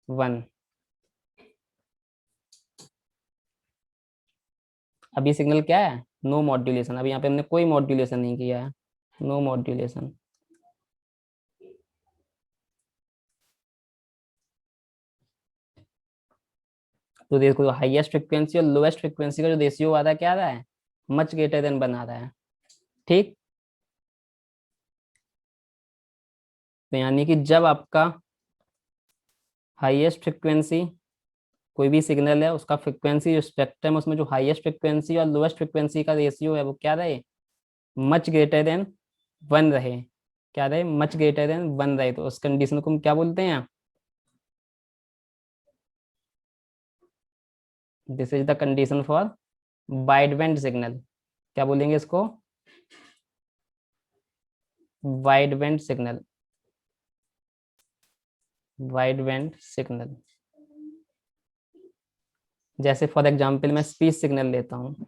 1। अभी सिग्नल क्या है? No modulation. अभी यहाँ पे हमने कोई मॉड्यूलेशन नहीं किया है, नो मॉड्यूलेशन। तो देखो हाईएस्ट फ्रिक्वेंसी और लोएस्ट फ्रिक्वेंसी का जो रेशियो आ रहा है क्या आ रहा है? मच ग्रेटर देन 1 आ रहा है। ठीक, तो यानी कि जब आपका हाईएस्ट फ्रिक्वेंसी कोई भी सिग्नल है, उसका फ्रिक्वेंसी जो स्पेक्ट्रम है उसमें जो हाईएस्ट फ्रिक्वेंसी और लोएस्ट फ्रिक्वेंसी का रेशियो है वो क्या रहे, मच ग्रेटर देन 1 रहे। क्या रहे, मच ग्रेटर देन 1 रहे। तो उस कंडीशन को हम क्या बोलते हैं, this is the condition for wide band signal. क्या बोलेंगे इसको, wide band signal, wide band signal. जैसे फॉर एग्जांपल मैं स्पीच सिग्नल लेता हूँ,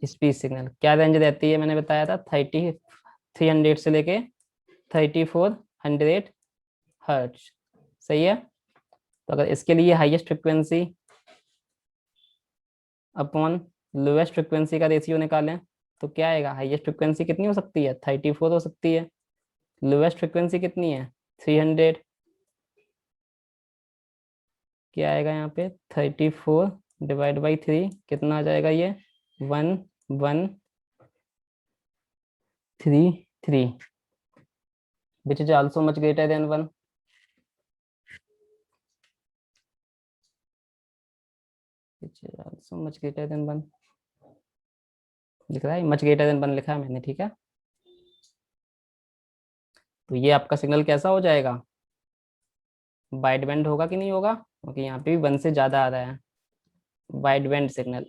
स्पीच सिग्नल क्या रेंज रहती है, मैंने बताया था 300 से लेके 3400 हर्ट्ज। सही है। तो अगर इसके लिए highest frequency upon lowest frequency का रेशियो निकालें तो क्या आएगा, हाईएस्ट फ्रिक्वेंसी कितनी हो सकती है, 34 हो सकती है। लोएस्ट फ्रिक्वेंसी कितनी है, 300। क्या आएगा यहाँ पे, 34 डिवाइड बाई 3 कितना आ जाएगा ये, 1133, which is also much greater than 1। which is also much greater than 1 लिख रहा है, मच ग्रेटर देन 1 लिखा है मैंने, ठीक है। तो ये आपका सिग्नल कैसा हो जाएगा, वाइड बैंड होगा कि नहीं होगा, क्योंकि यहाँ पे भी 1 से ज्यादा आ रहा है, वाइड बैंड सिग्नल।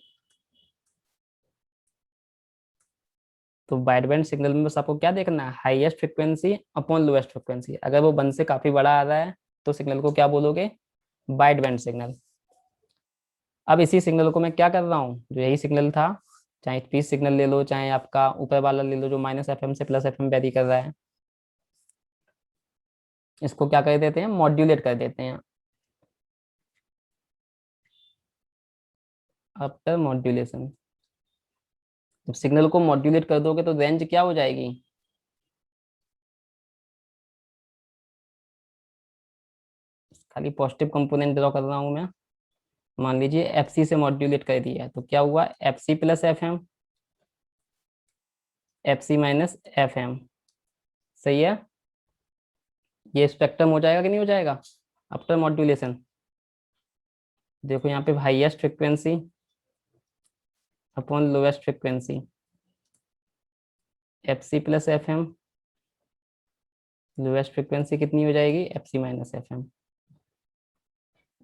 तो वाइड बैंड सिग्नल में बस आपको क्या देखना है, highest frequency upon lowest frequency. अगर वो 1 से काफी बड़ा आ रहा है तो सिग्नल को क्या बोलोगे, वाइड बैंड सिग्नल। अब इसी सिग्नल को मैं क्या कर रहा हूँ, जो यही सिग्नल था, चाहे स्पीच सिग्नल ले लो, चाहे आपका ऊपर वाला ले लो जो -FM से +FM वेरी कर रहा है, इसको क्या कर देते हैं, मॉड्यूलेट कर देते हैं। आफ्टर मॉड्यूलेशन, जब सिग्नल को मॉड्यूलेट कर दोगे तो रेंज क्या हो जाएगी, खाली पॉजिटिव कंपोनेंट ड्रॉ कर रहा हूं मैं। मान लीजिए FC से मॉड्यूलेट कर दिया है तो क्या हुआ, FC + FM, FC - FM। सही है, ये स्पेक्ट्रम हो जाएगा कि नहीं हो जाएगा आफ्टर मॉड्यूलेशन। देखो यहाँ पे highest frequency upon lowest frequency, FC + FM, lowest frequency कितनी हो जाएगी, FC - FM।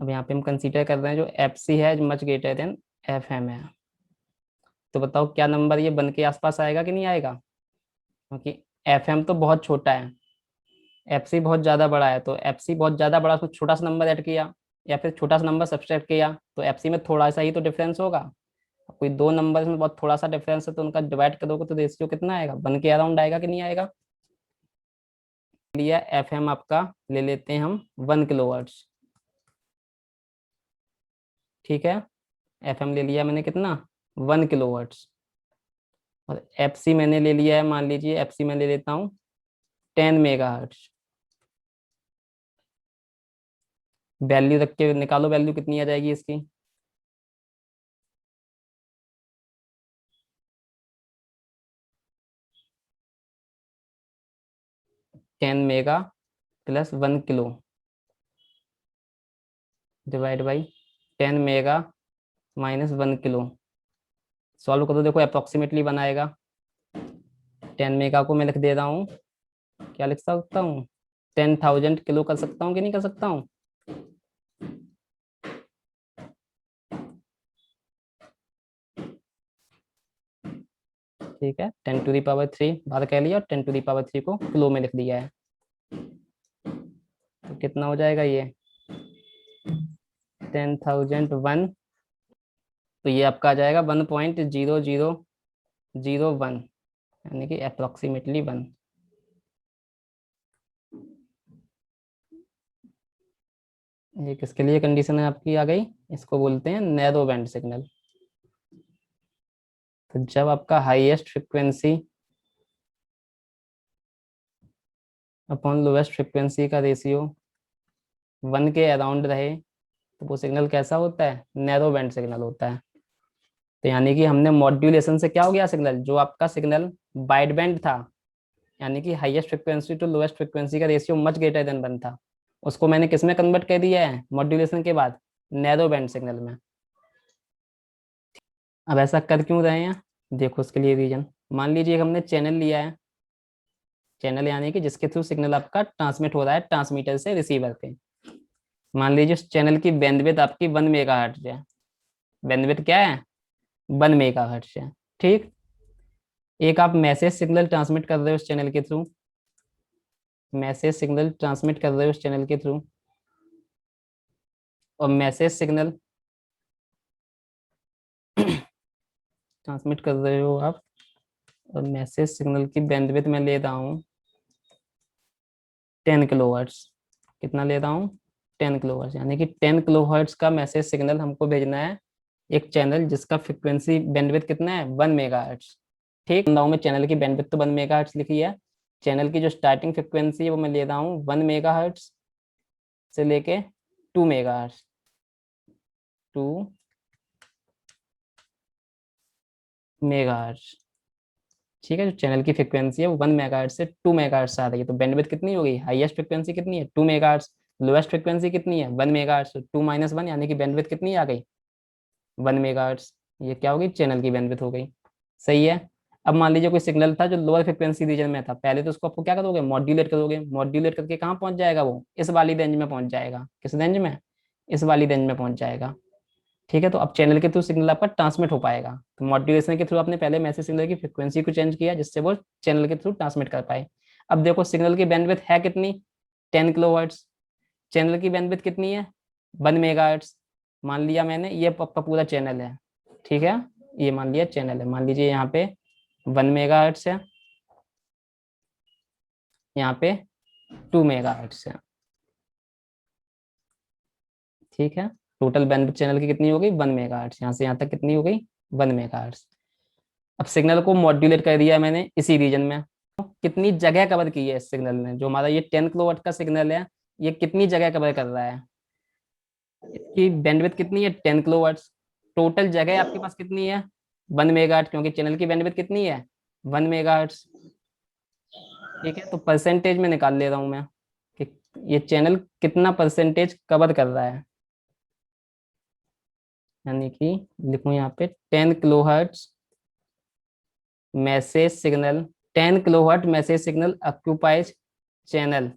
अब यहाँ पे हम कंसीडर कर रहे हैं जो FC है मच ग्रेटर देन FM है। तो बताओ क्या नंबर ये 1 के आसपास आएगा कि नहीं आएगा, क्योंकि FM तो बहुत छोटा है, FC बहुत ज़्यादा बड़ा है। तो FC बहुत ज़्यादा बड़ा, उसमें छोटा सा नंबर ऐड किया या फिर छोटा सा नंबर सब्सट्रैक्ट किया तो FC में थोड़ा सा ही तो डिफरेंस होगा। कोई दो नंबर में बहुत थोड़ा सा डिफरेंस है तो उनका डिवाइड करोगे तो रेशियो कितना आएगा, 1 के अराउंड आएगा कि नहीं आएगा। लिया FM आपका ले लेते हैं हम 1 किलोहर्ट्ज, ठीक है। FM ले लिया मैंने कितना, 1 किलोहर्ट्ज। और FC मैंने ले लिया है, मान लीजिए FC में ले लेता हूँ 10 मेगाहर्ट्ज। वैल्यू रख के निकालो, वैल्यू कितनी आ जाएगी इसकी, ten mega + 1 kilo divide by 10 mega - 1 kilo. Solve करो, देखो अप्रोक्सीमेटली बनाएगा। 10 मेगा को मैं लिख दे रहा हूँ, क्या लिख सकता हूँ, 10,000 किलो कर सकता हूँ कि नहीं कर सकता हूँ। ठीक है, 10⁻³ बाहर कह लिया और 10⁻³ को किलो में लिख दिया है। तो कितना हो जाएगा ये 10,001। तो ये आपका आ जाएगा 1.0001, यानी कि अप्रोक्सीमेटली 1। ये किसके लिए कंडीशन है आपकी आ गई, इसको बोलते हैं नैरो बैंड सिग्नल। तो जब आपका highest frequency upon lowest frequency का रेशियो 1 के अराउंड रहे तो वो सिग्नल कैसा होता है, नैरो बैंड सिग्नल होता है। तो यानी कि हमने मॉड्यूलेशन से क्या हो गया सिग्नल, जो आपका सिग्नल वाइड बैंड था, यानी कि highest frequency to lowest frequency का रेशियो मच ग्रेटर देन 1 था, उसको मैंने किस में कन्वर्ट कर दिया है मॉड्यूलेशन के बाद, नैरो बैंड सिग्नल में। अब ऐसा कर क्यों रहे हैं, देखो उसके लिए रीजन। मान लीजिए हमने चैनल लिया है, चैनल यानी कि जिसके थ्रू सिग्नल आपका ट्रांसमिट हो रहा है ट्रांसमीटर से रिसीवर पे। मान लीजिए उस चैनल की बैंडविड्थ आपकी 1 मेगाहर्ट्ज है। बैंडविड्थ क्या है, 1 मेगाहर्ट्ज है। ठीक, एक आप मैसेज सिग्नल ट्रांसमिट कर रहे हो उस चैनल के थ्रू, मैसेज सिग्नल ट्रांसमिट कर रहे हो उस चैनल के थ्रू, और मैसेज सिग्नल ट्रांसमिट कर रहे हो आप, और मैसेज सिग्नल की बैंडविड्थ मैं ले रहा हूँ 10 किलोहर्ट्ज। कितना ले रहा हूँ, 10 किलोहर्ट्ज, यानी कि 10 किलोहर्ट्ज का मैसेज सिग्नल हमको भेजना है एक चैनल जिसका फ्रिक्वेंसी बैंडविड्थ कितना है, 1 मेगाहर्ट्ज। ठीक, मैं चैनल की बैंडविड्थ तो 1 मेगाहर्ट्ज लिखी है, चैनल की जो स्टार्टिंग फ्रिक्वेंसी है वो मैं ले रहा हूँ 1 मेगाहर्ट्ज से लेके 2 मेगाहर्ट्ज, 2 मेगाहर्ट्ज। ठीक है, जो चैनल की फ्रिक्वेंसी है वो 1 मेगाहर्ट्ज से 2 मेगाहर्ट्ज आ रही है, तो बैंडविड्थ कितनी हो गई, हाईएस्ट फ्रिक्वेंसी कितनी है 2 मेगाहर्ट्ज, लोएस्ट फ्रिक्वेंसी कितनी है 1 मेगाहर्ट्ज, 2 माइनस 1 यानी कि बैंडविड्थ कितनी आ गई 1 मेगाहर्ट्ज। ये क्या होगी, चैनल की बैंडविड्थ हो गई। सही है। अब मान लीजिए कोई सिग्नल था जो लोअर फ्रिक्वेंसी रीजन में था, पहले तो उसको आपको क्या करोगे, मॉड्यूलेट करोगे, मॉड्यूलेट करके कहाँ पहुंच जाएगा वो, इस वाली रेंज में पहुंच जाएगा। किस रेंज में, इस वाली रेंज में पहुंच जाएगा। ठीक है, तो अब चैनल के थ्रू सिग्नल आपका ट्रांसमिट हो पाएगा। तो मॉड्यूलेशन के थ्रू आपने पहले मैसेज सिग्नल की फ्रिक्वेंसी को चेंज किया जिससे वो चैनल के थ्रू ट्रांसमिट कर पाए। अब देखो सिग्नल की बैंडविड्थ है कितनी, 10 किलोहर्ट्ज, चैनल की बैंडविड्थ कितनी है 1 मेगाहर्ट्ज। मान लिया मैंने ये आपका पूरा चैनल है, ठीक है, ये मान लिया चैनल है, मान लीजिए यहाँ पे 1 मेगाहर्ट्ज है, यहाँ पे 2 मेगाहर्ट्ज है। ठीक है, टोटल बैंडविड्थ चैनल की कितनी हो गई 1 मेगाहर्ट्ज, यहाँ से यहाँ तक कितनी हो गई 1 मेगाहर्ट्ज। अब सिग्नल को मॉड्यूलेट कर दिया मैंने इसी रीजन में, कितनी जगह कवर की है इस सिग्नल ने, जो हमारा ये 10 किलोवाट का सिग्नल है ये कितनी जगह कवर कर रहा है, इसकी बैंडविड्थ कितनी है 10 किलोवाट, टोटल जगह आपके पास कितनी है 1 मेगाहर्ट्ज, क्योंकि चैनल की बैंडविड्थ कितनी है 1 मेगाहर्ट्ज। ठीक है, तो परसेंटेज में निकाल ले रहा हूं मैं कि ये चैनल कितना परसेंटेज कवर कर रहा है, यानी कि लिखूं यहाँ पे 10 kilohertz message signal, 10 kilohertz message signal occupies channel,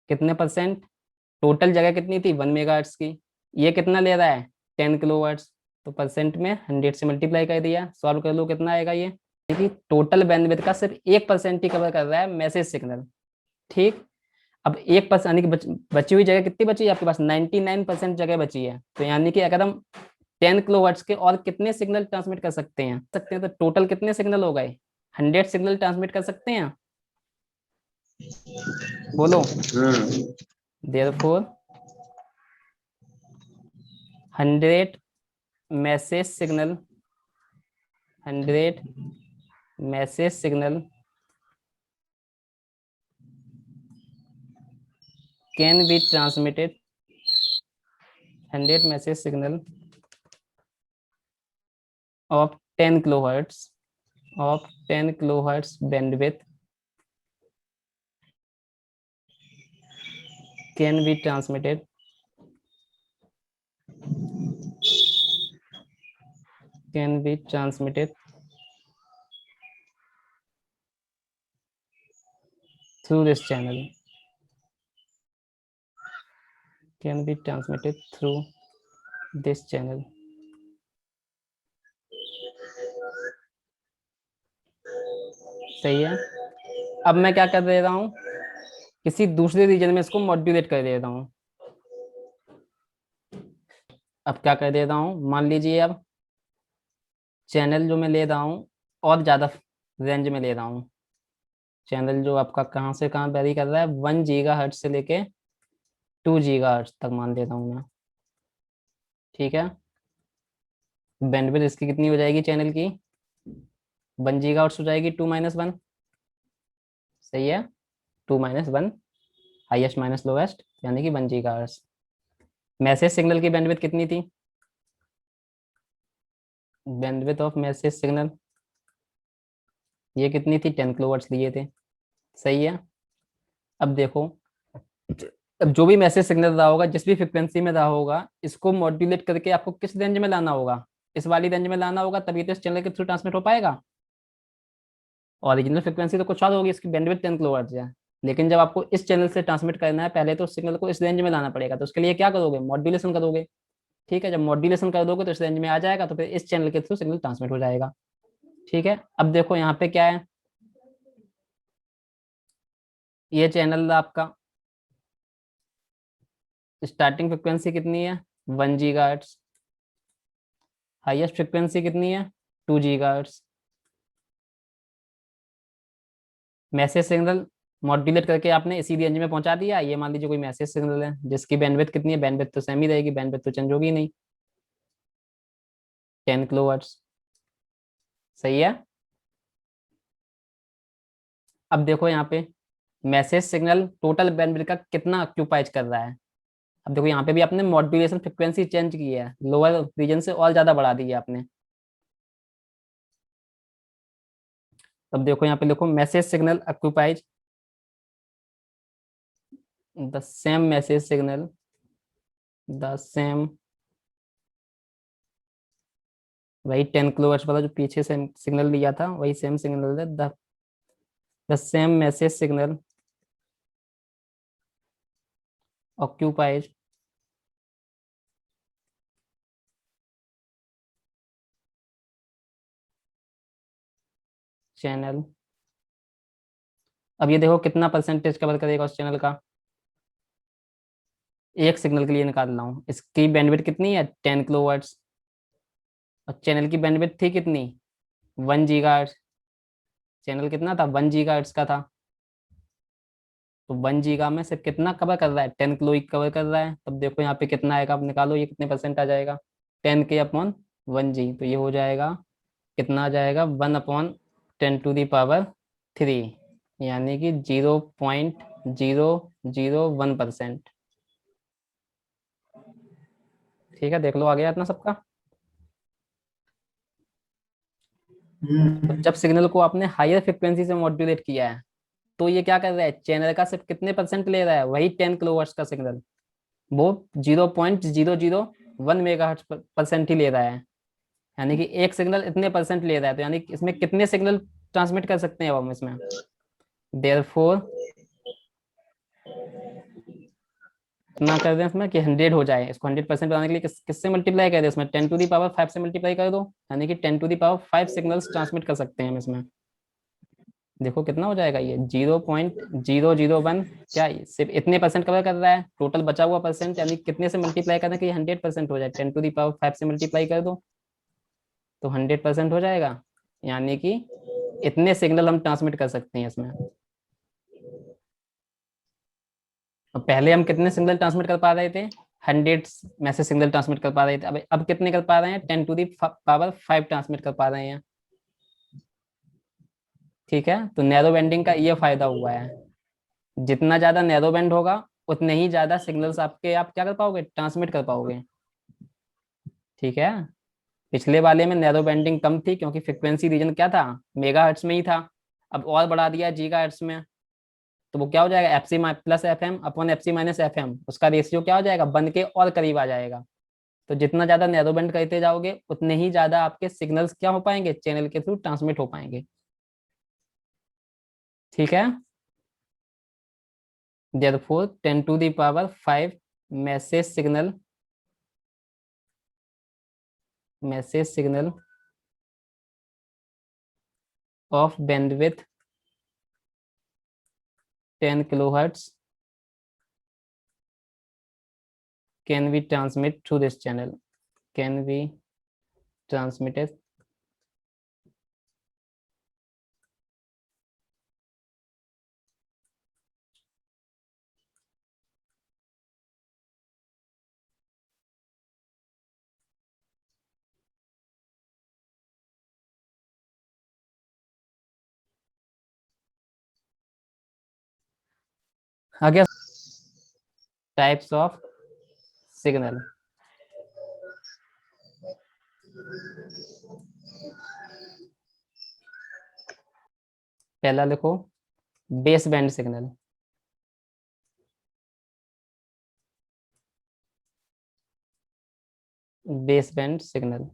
कितने परसेंट, टोटल जगह कितनी थी 1 मेगाहर्ट्ज की, ये कितना ले रहा है 10 किलोहर्ट्ज, तो परसेंट में 100 से मल्टीप्लाई कर दिया, सॉल्व कर लो कितना आएगा ये, कि टोटल बैंडविड्थ का सिर्फ 1% ही कवर कर रहा है मैसेज सिग्नल। ठीक, अब 1% यानी कि बची हुई जगह कितनी बची है आपके पास, 99% जगह बची है, तो यानी कि अगर हम 10 किलोवाट्स के और कितने सिग्नल ट्रांसमिट कर सकते हैं तो टोटल कितने सिग्नल हो गए, 100 सिग्नल ट्रांसमिट कर सकते हैं, बोलो। Therefore 100 message signal, 100 message signal can be transmitted, 100 message signal of 10 kilohertz of 10 kilohertz bandwidth can be transmitted through this channel, can be transmitted through this channel। सही है। अब मैं क्या कर दे रहा हूँ, किसी दूसरे रीजन में इसको मॉड्यूलेट कर दे रहा हूँ। अब क्या कर दे रहा हूँ, मान लीजिए अब चैनल जो मैं ले रहा हूँ और ज़्यादा रेंज में ले रहा हूँ, चैनल जो आपका कहाँ से कहाँ वेरी कर रहा है 1 गीगाहर्ट्ज से लेके 2 गीगाहर्ट्ज तक मान देता हूँ मैं। ठीक है, बैंडविड्थ इसकी कितनी हो जाएगी चैनल की 1 गीगाहर्ट्ज हो जाएगी 2 माइनस 1। सही है, 2 माइनस 1 हाईएस्ट माइनस लोएस्ट यानी कि 1 गीगाहर्ट्ज। मैसेज सिग्नल की बैंडविड्थ कितनी थी? बैंडविड्थ ऑफ मैसेज सिग्नल ये कितनी थी? 10 किलोहर्ट्ज लिए थे। सही है। अब देखो, अब जो भी मैसेज सिग्नल रहा होगा, जिस भी फ्रिक्वेंसी में रहा होगा, इसको मॉड्यूलेट करके आपको किस रेंज में लाना होगा? इस वाली रेंज में लाना होगा, तभी तो इस चैनल के थ्रू ट्रांसमिट हो पाएगा। ओरिजिनल फ्रिक्वेंसी तो कुछ और होगी, इसकी बैंडविड्थ 10 किलोहर्ट्ज है। लेकिन जब आपको इस चैनल से ट्रांसमिट करना है, पहले तो सिग्नल को इस रेंज में लाना पड़ेगा, तो उसके लिए क्या करोगे? मॉड्यूलेशन करोगे। ठीक है, जब मॉड्यूलेशन कर दोगे तो इस रेंज में आ जाएगा, तो फिर इस चैनल के थ्रू सिग्नल ट्रांसमिट हो जाएगा। ठीक है, अब देखो यहाँ पे क्या है, ये चैनल आपका स्टार्टिंग फ्रिक्वेंसी कितनी है? 1 गीगाहर्ट्ज। हाईएस्ट फ्रिक्वेंसी कितनी है? 2 गीगाहर्ट्ज। मैसेज सिग्नल मॉड्यूलेट करके आपने इसी रेंज में पहुंचा दिया। ये मान लीजिए कोई मैसेज सिग्नल है जिसकी बैंडविड्थ कितनी है, बैंडविड्थ तो सेम ही रहेगी, बैंडविड्थ तो चेंज होगी नहीं, 10 किलोहर्ट्ज। सही है। अब देखो यहाँ पे मैसेज सिग्नल टोटल बैंडविड्थ का कितना ऑक्यूपाइज कर रहा है। अब देखो यहाँ पे भी आपने मॉड्यूलेशन फ्रिक्वेंसी चेंज की है, लोअर रीजन से और ज्यादा बढ़ा दी है आपने। अब देखो यहाँ पे लिखो message signal occupies the same message signal, the same, वही 10 किलोहर्ट्ज वाला जो पीछे से सिग्नल लिया था, वही सेम सिग्नल है। The same message signal occupies channel. अब ये देखो कितना परसेंटेज कवर करेगा उस चैनल का, एक सिग्नल के लिए निकाल रहा हूँ। इसकी बैंडविड्थ कितनी है? 10 किलोहर्ट्ज। और चैनल की बैंडविड्थ थी कितनी? 1 गीगाहर्ट्ज। चैनल कितना था? 1 गीगाहर्ट्ज का था। तो 1 गीगा में सिर्फ कितना कवर कर रहा है? 10 किलो ही कवर कर रहा है। तब देखो यहाँ पे कितना आएगा, आप निकालो ये कितने परसेंट आ जाएगा। 10 के अपॉन 1 जी, तो ये हो जाएगा कितना आ जाएगा? 1/10⁻³ यानी कि 0.001%। ठीक है, देख लो आ गया इतना सबका। तो जब सिग्नल को आपने हायर फ्रिक्वेंसी से मॉड्यूलेट किया है, तो ये क्या कर रहा है? चैनल का सिर्फ कितने परसेंट ले रहा है? वही 10 किलोहर्ट्ज का सिग्नल, वो 0.001 मेगाहर्ट्ज परसेंट ही ले रहा है। यानी कि एक सिग्नल इतने परसेंट ले रहा है, तो यानी कि इसमें कितने सिग्नल ट्रांसमिट कर सकते हैं अब हम इसमें? देयरफॉर इतना कर दें इसमें कि 100 हो जाए। इसको 100% बनाने के लिए किससे मल्टीप्लाई कर दे? इसमें 10⁵ से मल्टीप्लाई कर दो, यानी कि 10⁵ सिग्नल्स ट्रांसमिट कर सकते हैं हम इसमें। देखो कितना हो जाएगा, ये 0.001, क्या सिर्फ इतने परसेंट कवर कर रहा है। टोटल बचा हुआ परसेंट यानी कितने से मल्टीप्लाई करना कि 100% हो जाए? 10⁵ से मल्टीप्लाई कर दो तो 100% हो जाएगा। यानी कि इतने सिग्नल हम ट्रांसमिट कर सकते हैं इसमें। और पहले हम कितने सिग्नल ट्रांसमिट कर पा रहे थे? 100 मैसेज सिग्नल ट्रांसमिट कर पा रहे थे। अब कितने कर पा रहे हैं? 10⁵ ट्रांसमिट कर पा रहे हैं। ठीक है, तो नैरो बैंडिंग का ये फायदा हुआ है, जितना ज्यादा नैरो बैंड होगा उतने ही ज्यादा सिग्नल्स आपके आप क्या कर पाओगे? ट्रांसमिट कर पाओगे। ठीक है, पिछले वाले में नैरो बैंडिंग कम थी क्योंकि फ्रिक्वेंसी रीजन क्या था? मेगाहर्ट्ज में ही था। अब और बढ़ा दिया गीगाहर्ट्ज में, तो वो क्या हो जाएगा? F C plus F M upon F C minus F M, उसका रेशियो क्या हो जाएगा? बन के और करीब आ जाएगा। तो जितना ज्यादा नैरो बैंड करते जाओगे उतने ही ज्यादा आपके सिग्नल्स क्या हो पाएंगे? चैनल के थ्रू ट्रांसमिट हो पाएंगे। ठीक है, therefore 10⁵ message signal of bandwidth 10 kilohertz can be transmit through this channel, can be transmitted आ गया। Types of signal. पहला लिखो base band signal. Base band signal.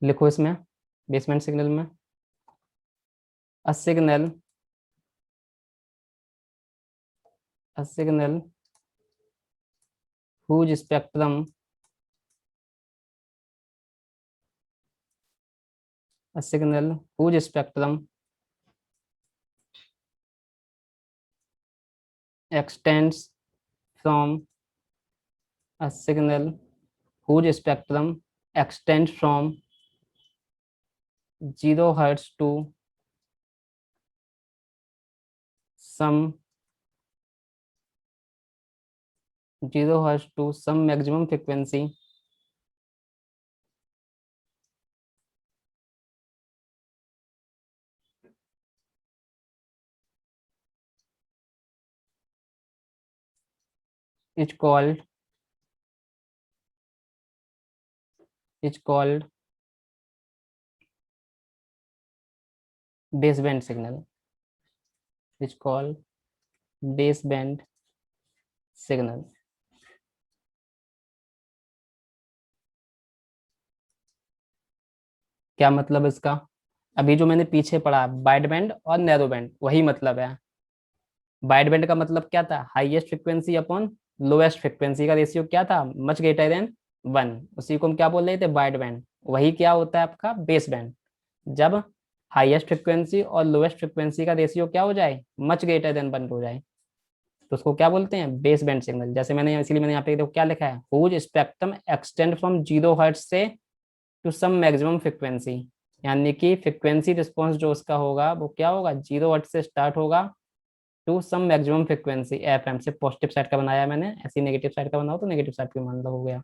लिखो इसमें बेस बैंड सिग्नल में a signal whose spectrum extends from a signal whose spectrum extends from 0 hertz to some 0 hertz to some maximum frequency is called baseband signal. Is called baseband signal. क्या मतलब इसका? अभी जो मैंने पीछे पढ़ा wide band और नैरो बैंड, वही मतलब है। वाइड बैंड का मतलब क्या था? Highest frequency upon lowest frequency का रेशियो क्या था? Much greater than 1। उसी को हम क्या बोल रहे थे? Wide band. वही क्या होता है आपका? Base band. जब हाईएस्ट फ्रिक्वेंसी और लोएस्ट फ्रिक्वेंसी का रेशियो क्या हो जाए? मच ग्रेटर देन 1 हो जाए, तो उसको क्या बोलते हैं? Base band signal. जैसे मैंने इसलिए मैंने यहाँ पे देखो क्या लिखा है, whose spectrum extend from 0 hertz से टू सम मैक्सिमम फ्रिक्वेंसी, यानी कि फ्रिक्वेंसी रिस्पॉन्स जो उसका होगा वो क्या होगा? 0 हर्ट्ज से स्टार्ट होगा to some maximum frequency. FM से पॉजिटिव साइड का बनाया मैंने, ऐसी नेगेटिव साइड का बनाओ तो नेगेटिव साइड का मान लो, हो गया।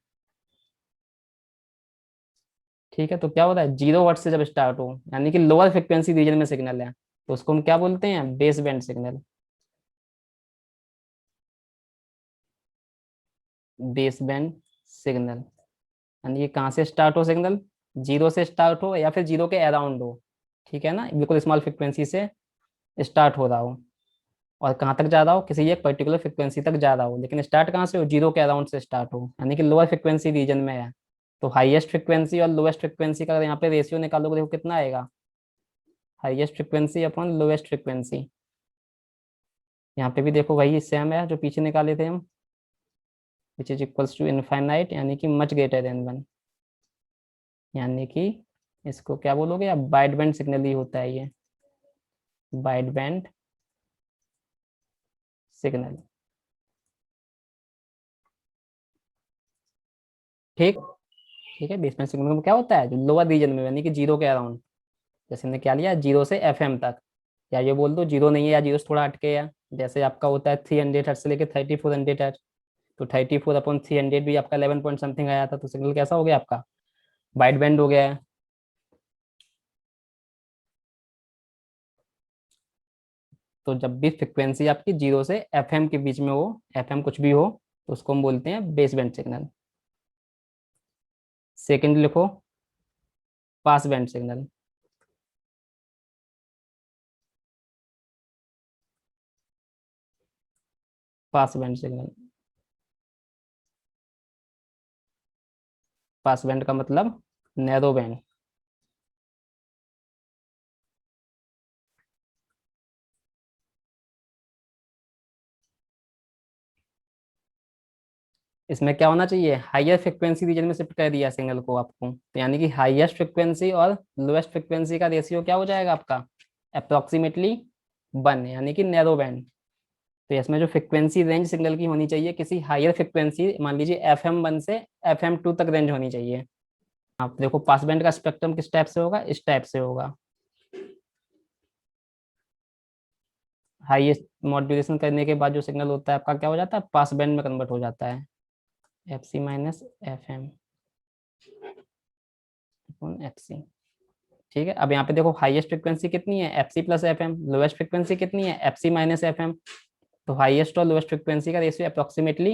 ठीक है, तो क्या होता है? 0 हर्ट्ज से जब स्टार्ट हो, यानी कि लोअर फ्रिक्वेंसी रीजन में सिग्नल है, तो उसको हम क्या बोलते हैं? Base band signal. Base band signal यानी कि कहाँ से स्टार्ट हो सिग्नल? 0 से स्टार्ट हो या फिर 0 के अराउंड हो, ठीक है ना, बिल्कुल स्मॉल फ्रिक्वेंसी से स्टार्ट हो रहा हो और कहाँ तक जा रहा हो? किसी एक पर्टिकुलर फ्रिक्वेंसी तक जा रहा हो, लेकिन स्टार्ट कहाँ से हो? 0 के अराउंड से स्टार्ट हो, यानी कि लोअर फ्रिक्वेंसी रीजन में है। तो हाईएस्ट फ्रिक्वेंसी और लोएस्ट फ्रिक्वेंसी का यहाँ पे रेशियो निकालोगे, देखो कितना आएगा? Highest frequency upon lowest frequency. यहाँ पे भी देखो वही सेम है जो पीछे निकाले थे हम, which is equals to infinite, यानी कि मच ग्रेटर देन 1, यानी कि इसको क्या बोलोगे आप? वाइड बैंड सिग्नल ही होता है ये, वाइड बैंड सिग्नल। ठीक ठीक है, बेसबैंड सिग्नल में क्या होता है? जो लोअर रीजन में, यानी कि 0 के अराउंड, जैसे हमने क्या लिया 0 से एफएम तक, या ये बोल दो 0 नहीं है या 0 से थोड़ा हटके है, जैसे आपका होता है 300 हर्ट्ज से लेकर 3400 हर्ट्ज, तो 34 अपॉन 300 भी आपका 11 पॉइंट समथिंग आया था, तो सिग्नल कैसा हो गया आपका? वाइड बैंड हो गया है। तो जब भी फ्रिक्वेंसी आपकी 0 से एफएम के बीच में हो, एफएम कुछ भी हो, तो उसको हम बोलते हैं बेस बैंड सिग्नल। सेकंड लिखो pass band signal. Pass band signal, pass band का मतलब नैरो बैंड। इसमें क्या होना चाहिए? हाईएस्ट फ्रिक्वेंसी रीजन में शिफ्ट कर दिया सिग्नल को आपको, तो यानी कि हाईएस्ट फ्रिक्वेंसी और लोएस्ट फ्रिक्वेंसी का रेशियो क्या हो जाएगा आपका? अप्रोक्सीमेटली 1, यानी कि नैरो बैंड। तो इसमें जो फ्रिक्वेंसी रेंज सिग्नल की होनी चाहिए, किसी हायर फ्रिक्वेंसी, मान लीजिए FM1 से FM2 तक रेंज होनी चाहिए। आप देखो पास बैंड का स्पेक्ट्रम किस टाइप से होगा? इस टाइप से होगा। हाईएस्ट मॉड्यूलेशन करने के बाद जो सिग्नल होता है आपका क्या हो जाता है? पास बैंड में कन्वर्ट हो जाता है, FC - FM/FC। ठीक है, अब यहाँ पे देखो हाईएस्ट फ्रिक्वेंसी कितनी है, F C plus F M, lowest frequency कितनी है, F C minus F M. तो हाईएस्ट और लोएस्ट फ्रिक्वेंसी का रेशियो अप्रोक्सीमेटली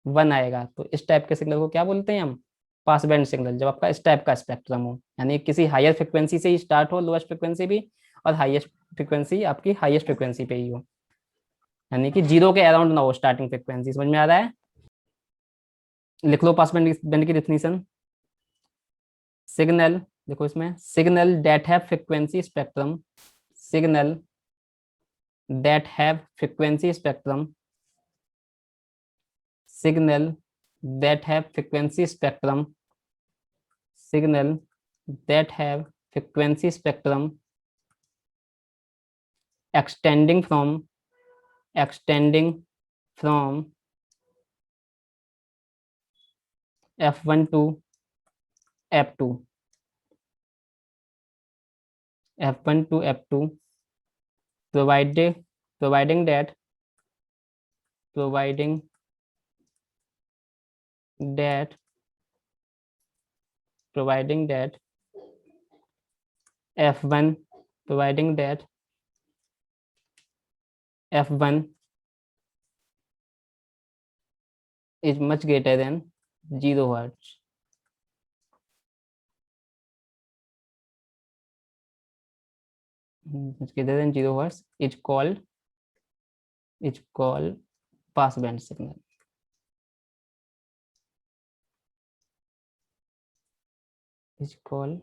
1 आएगा। तो इस टाइप के सिग्नल को क्या बोलते हैं हम, पास बैंड सिग्नल, जब आपका इस टाइप का स्पेक्ट्रम हो, यानी किसी हायर फ्रिक्वेंसी से ही स्टार्ट हो, लोएस्ट फ्रिक्वेंसी भी, और हाईएस्ट फ्रिक्वेंसी आपकी हाईएस्ट फ्रिक्वेंसी पे ही हो, यानी कि 0 के अराउंड ना हो स्टार्टिंग फ्रिक्वेंसी। समझ में आ रहा है? लिख लो पास बैंड की डेफिनेशन। सिग्नल, देखो इसमें, signal that have frequency spectrum, signal that have frequency spectrum, signal that have frequency spectrum, signal that have frequency spectrum extending from f1 to f2, f1 to f2, providing that f1 is much greater than 0 hertz. Much greater than 0 hertz is called pass band signal. Is called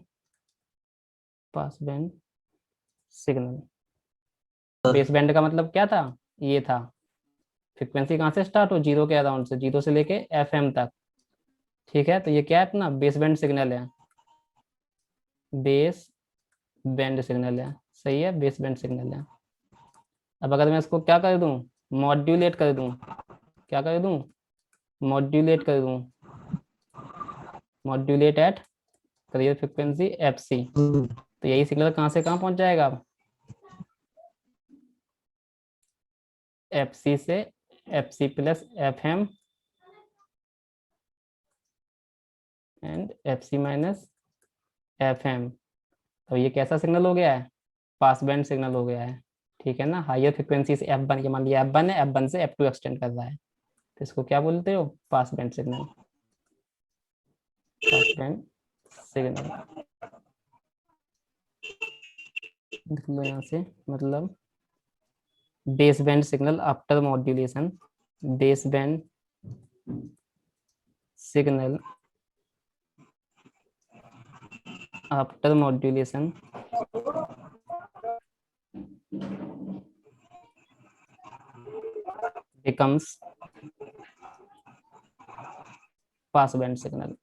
pass band signal. Base band का मतलब क्या था, ये था frequency कहाँ से start हो, 0 के अराउंड से, 0 से लेके FM तक। ठीक है, तो ये क्या है अपना बेस बैंड सिग्नल है, बेस बैंड सिग्नल है, सही है, बेस बैंड सिग्नल है। अब अगर मैं इसको क्या कर दूं, मॉड्यूलेट कर दूं, क्या कर दूं, मॉड्यूलेट कर दूं, modulate at carrier frequency FC, तो यही सिग्नल कहाँ से कहाँ पहुंच जाएगा, FC से FC plus FM and FC minus FM। तो ये कैसा सिग्नल हो गया है, पास बैंड सिग्नल हो गया है। ठीक है ना, हायर फ्रिक्वेंसी से F1, के मान लिया F1 है, F1 से F2 एक्सटेंड कर रहा है, तो इसको क्या बोलते हो, pass band signal, pass band signal. देख लो यहाँ से, मतलब base band signal after modulation, base band signal after modulation becomes pass band signal.